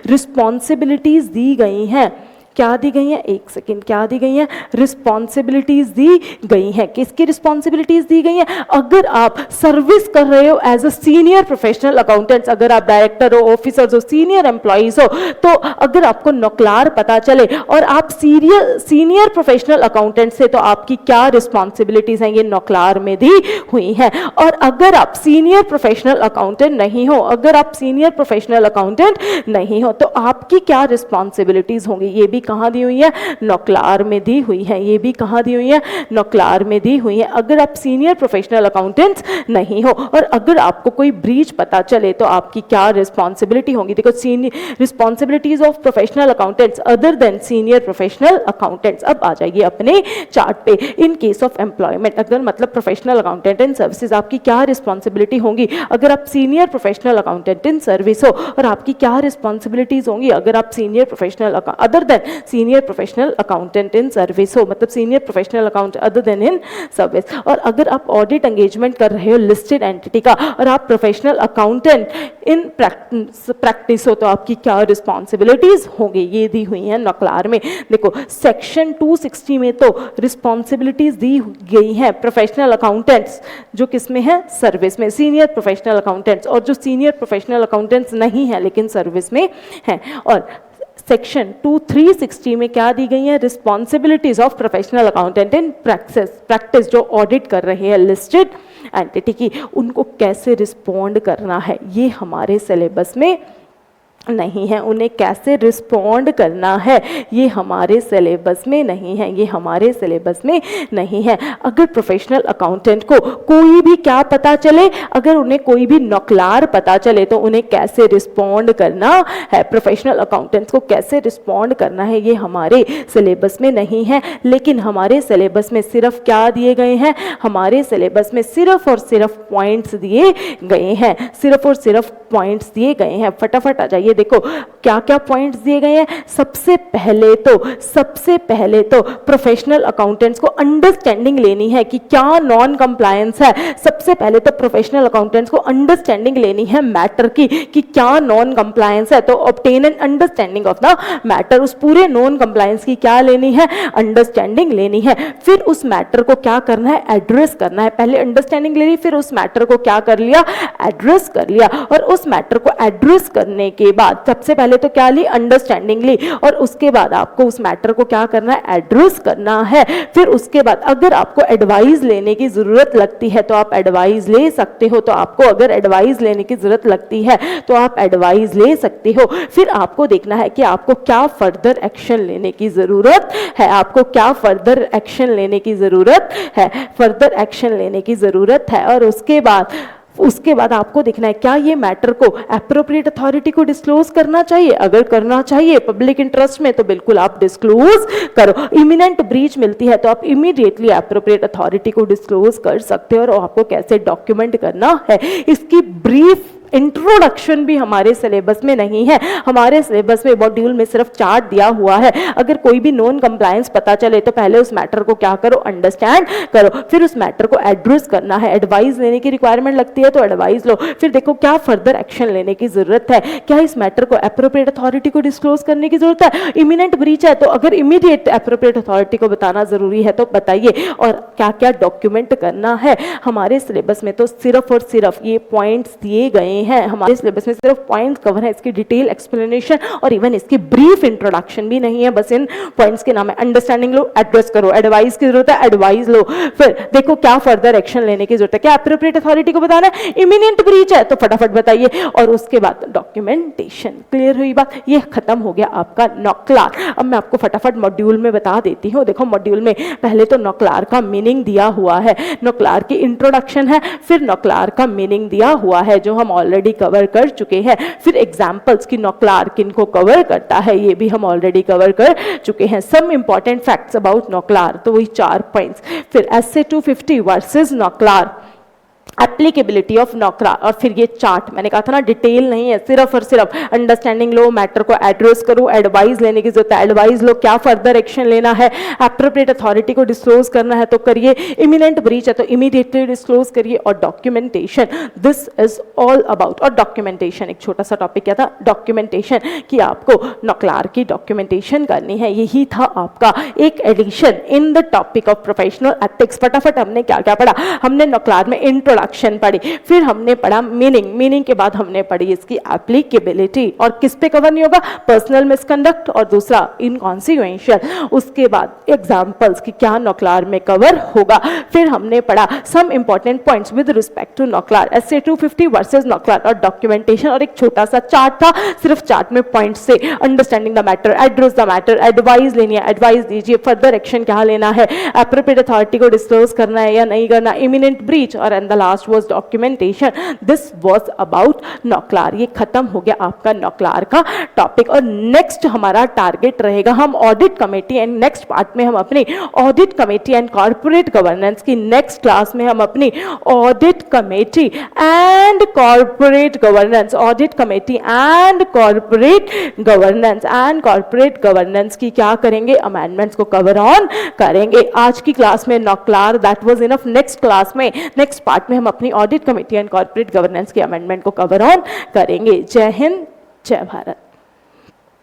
Speaker 1: रिस्पॉन्सिबिलिटीज दी गई हैं, क्या दी गई है, एक सेकेंड, क्या दी गई है, रिस्पॉन्सिबिलिटीज दी गई हैं। किसकी रिस्पॉन्सिबिलिटीज दी गई हैं, अगर आप सर्विस कर रहे हो as a senior professional accountants, अगर आप डायरेक्टर हो, ऑफिसर्स हो, सीनियर एम्प्लॉइज हो, तो अगर आपको नॉकलार पता चले और आप सीनियर प्रोफेशनल अकाउंटेंट से, तो आपकी क्या रिस्पॉन्सिबिलिटीज हैं, ये नॉकलार में दी हुई हैं। और अगर आप सीनियर प्रोफेशनल अकाउंटेंट नहीं हो, तो आपकी क्या रिस्पॉन्सिबिलिटीज होंगी, ये भी कहाँ दी हुई है, नॉकलार में दी हुई है, ये भी कहाँ दी हुई है, नॉकलार में दी हुई है। अगर आप सीनियर प्रोफेशनल अकाउंटेंट्स नहीं हो और अगर आपको कोई ब्रीच पता चले तो आपकी क्या रिस्पॉन्सिबिलिटी होगी। देखो senior responsibilities of professional accountants other than senior professional accountants. अब आ जाइए अपने चार्ट पे, इन केस ऑफ एम्प्लॉयमेंट, अगर मतलब प्रोफेशनल अकाउंटेंट इन सर्विसेज, आपकी क्या रिस्पॉन्सिबिलिटी होंगी, अगर आप senior professional accountant in service हो, और आपकी क्या रिस्पॉन्सिबिलिटीज होंगी अगर आप senior professional other than senior professional accountant in service हो, मतलब senior professional account other then in service. और अगर आप ऑडिट एंगेजमेंट कर रहे हो लिस्टेड एंटिटी का और आप प्रोफेशनल अकाउंटेंट इन प्रैक्टिस हो, तो आपकी क्या रिस्पॉन्सिबिलिटीज होंगी, ये दी हुई है नॉकलार में। देखो सेक्शन 260 में तो रिस्पॉन्सिबिलिटीज दी गई हैं प्रोफेशनल अकाउंटेंट्स जो किसमें है, सर्विस में, सीनियर प्रोफेशनल अकाउंटेंट्स, और जो सीनियर प्रोफेशनल अकाउंटेंट्स नहीं है लेकिन सर्विस में हैं। और सेक्शन 360 में क्या दी गई है, responsibilities of professional accountant in practice, जो ऑडिट कर रहे हैं लिस्टेड एंटिटी की, उनको कैसे रिस्पॉन्ड करना है, ये हमारे सिलेबस में नहीं है। उन्हें कैसे रिस्पॉन्ड करना है ये हमारे सिलेबस में नहीं है, ये हमारे सिलेबस में नहीं है। अगर प्रोफेशनल अकाउंटेंट को कोई भी क्या पता चले, अगर उन्हें कोई भी नॉकलार पता चले तो उन्हें कैसे रिस्पॉन्ड करना है, प्रोफेशनल अकाउंटेंट्स को कैसे रिस्पॉन्ड करना है, ये हमारे सिलेबस में नहीं है। लेकिन हमारे सिलेबस में सिर्फ क्या दिए गए हैं, हमारे सिलेबस में सिर्फ और सिर्फ पॉइंट्स दिए गए हैं, सिर्फ और सिर्फ पॉइंट्स दिए गए हैं। फटाफट आ जाइए ये देखो क्या क्या पॉइंट्स दिए गए हैं। सबसे पहले तो प्रोफेशनल अकाउंटेंट्स को अंडरस्टैंडिंग लेनी है कि क्या नॉन कंप्लायंस है। सबसे पहले तो प्रोफेशनल अकाउंटेंट्स को अंडरस्टैंडिंग लेनी है मैटर की कि क्या नॉन कंप्लायंस है। तो obtain N understanding of the matter, उस पूरे नॉन कंप्लायंस की क्या लेनी है, अंडरस्टैंडिंग लेनी है। फिर उस मैटर को क्या करना है, एड्रेस करना है। पहले अंडरस्टैंडिंग ले ली, फिर उस मैटर को क्या कर लिया, एड्रेस कर लिया। और उस मैटर को एड्रेस करने के बाद सबसे पहले तो क्या ली, अंडरस्टैंडिंग ली, और उसके बाद आपको उस मैटर को क्या करना है, एड्रेस करना है। फिर उसके बाद अगर आपको एडवाइस लेने की जरूरत लगती है तो आप एडवाइस ले सकते हो। तो आपको अगर एडवाइस लेने की जरूरत लगती है तो आप एडवाइस ले सकते हो। फिर आपको देखना है कि आपको क्या फर्दर एक्शन लेने की जरूरत है, आपको क्या फर्दर एक्शन लेने की जरूरत है, फर्दर एक्शन लेने की जरूरत है। और उसके बाद आपको देखना है क्या ये मैटर को एप्रोप्रिएट अथॉरिटी को डिस्क्लोज करना चाहिए। अगर करना चाहिए पब्लिक इंटरेस्ट में तो बिल्कुल आप डिस्क्लोज करो। इमिनेंट ब्रीच मिलती है तो आप इमीडिएटली एप्रोप्रिएट अथॉरिटी को डिस्क्लोज कर सकते हो। और आपको कैसे डॉक्यूमेंट करना है इसकी ब्रीफ इंट्रोडक्शन भी हमारे सिलेबस में नहीं है। हमारे सिलेबस में मॉड्यूल में सिर्फ चार्ट दिया हुआ है। अगर कोई भी नॉन कंप्लायंस पता चले तो पहले उस मैटर को क्या करो, अंडरस्टैंड करो, फिर उस मैटर को एड्रेस करना है। एडवाइस लेने की रिक्वायरमेंट लगती है तो एडवाइस लो। फिर देखो क्या फर्दर एक्शन लेने की जरूरत है, क्या इस मैटर को एप्रोप्रिएट अथॉरिटी को डिस्क्लोज करने की जरूरत है। इमिनेंट ब्रीच है तो अगर इमीडिएट एप्रोप्रिएट अथॉरिटी को बताना जरूरी है तो बताइए। और क्या क्या डॉक्यूमेंट करना है। हमारे सिलेबस में तो सिर्फ और सिर्फ ये पॉइंट्स दिए गए हैं। हमारे सिलेबस में सिर्फ पॉइंट्स कवर है, इसकी डिटेल एक्सप्लेनेशन और इवन इसकी ब्रीफ इंट्रोडक्शन भी नहीं है। बस इन पॉइंट्स के नाम है अंडरस्टैंडिंग लो, एड्रेस करो, एडवाइस की जरूरत है, एडवाइस लो। फिर देखो क्या फर्दर एक्शन लेने की जरूरत है, क्या एप्रोप्रिएट अथॉरिटी को बताना है, इमिनेंट ब्रीच है तो फटाफट बताइए। और उसके बाद डॉक्यूमेंटेशन। क्लियर हुई बात, ये खत्म हो गया आपका नॉक्लार। अब मैं आपको फटाफट मॉड्यूल में बता देती हूँ। देखो मॉड्यूल में पहले तो नॉक्लार का मीनिंग दिया हुआ है, नॉक्लार की इंट्रोडक्शन है, फिर नॉक्लार का मीनिंग दिया हुआ है जो हम ऑलरेडी कवर कर चुके हैं। फिर एग्जांपल्स की नॉक्लार किनको कवर करता है ये भी हम ऑलरेडी कवर कर चुके हैं। सम इंपॉर्टेंट फैक्ट्स अबाउट नॉक्लार, तो वही 4 पॉइंट्स। फिर एसए 250 वर्सेस नॉक्लार, एप्लीकेबिलिटी ऑफ नॉक्लार। और फिर ये चार्ट, मैंने कहा था ना डिटेल नहीं है, सिर्फ और सिर्फ अंडरस्टैंडिंग लो, मैटर को एड्रेस करो, एडवाइस लेने की जरूरत है, एडवाइस लो, क्या फर्दर एक्शन लेना है, एप्रोप्रिएट अथॉरिटी को डिस्क्लोज करना है तो करिए, इमिनेंट ब्रीच है तो इमीडिएटली डिस्क्लोज करिए। और documentation, this is all about. और डॉक्यूमेंटेशन एक छोटा सा टॉपिक क्या था, डॉक्यूमेंटेशन, कि आपको नॉक्लार की डॉक्यूमेंटेशन करनी है। यही था आपका एक addition in the topic of professional ethics. फटाफट हमने क्या क्या पढ़ा, हमने नॉक्लार में इंट्रोडक्शन पढ़ी, फिर हमने पढ़ा मीनिंग, मीनिंग के बाद हमने पढ़ी इसकी एप्लीकेबिलिटी और किस पे कवर नहीं होगा, पर्सनल मिसकंडक्ट और दूसरा इनकॉन्सिक्वेंशियल। उसके बाद एग्जांपल्स की क्या नॉक्लार में कवर होगा। फिर हमने पढ़ा some important points with respect to NOCLAR, SA 250 versus NOCLAR और डॉक्यूमेंटेशन। और एक छोटा सा चार्ट था, सिर्फ चार्ट में पॉइंट्स से understanding the matter, address the matter, advice लेनी है, एडवाइस दीजिए, फर्दर एक्शन क्या लेना है, एप्रोप्रिएट अथॉरिटी को डिस्क्लोज करना है या नहीं करना, इमिनेंट ब्रीच, और and the last was documentation. This was about NOCLAR. ये खत्म हो गया आपका नॉक्लार का टॉपिक। और नेक्स्ट हमारा टारगेट रहेगा, हम audit committee and next part में हम अपनी audit committee and corporate governance की, नेक्स्ट क्लास में हम अपनी audit committee and corporate governance, audit committee and corporate governance की क्या करेंगे, अमेंडमेंट्स को कवर ऑन करेंगे। आज की क्लास में NOCLAR that was enough. Next class में, नेक्स्ट पार्ट में हम अपनी audit committee and corporate governance के अमेंडमेंट को कवर ऑन करेंगे। जय हिंद, जय भारत।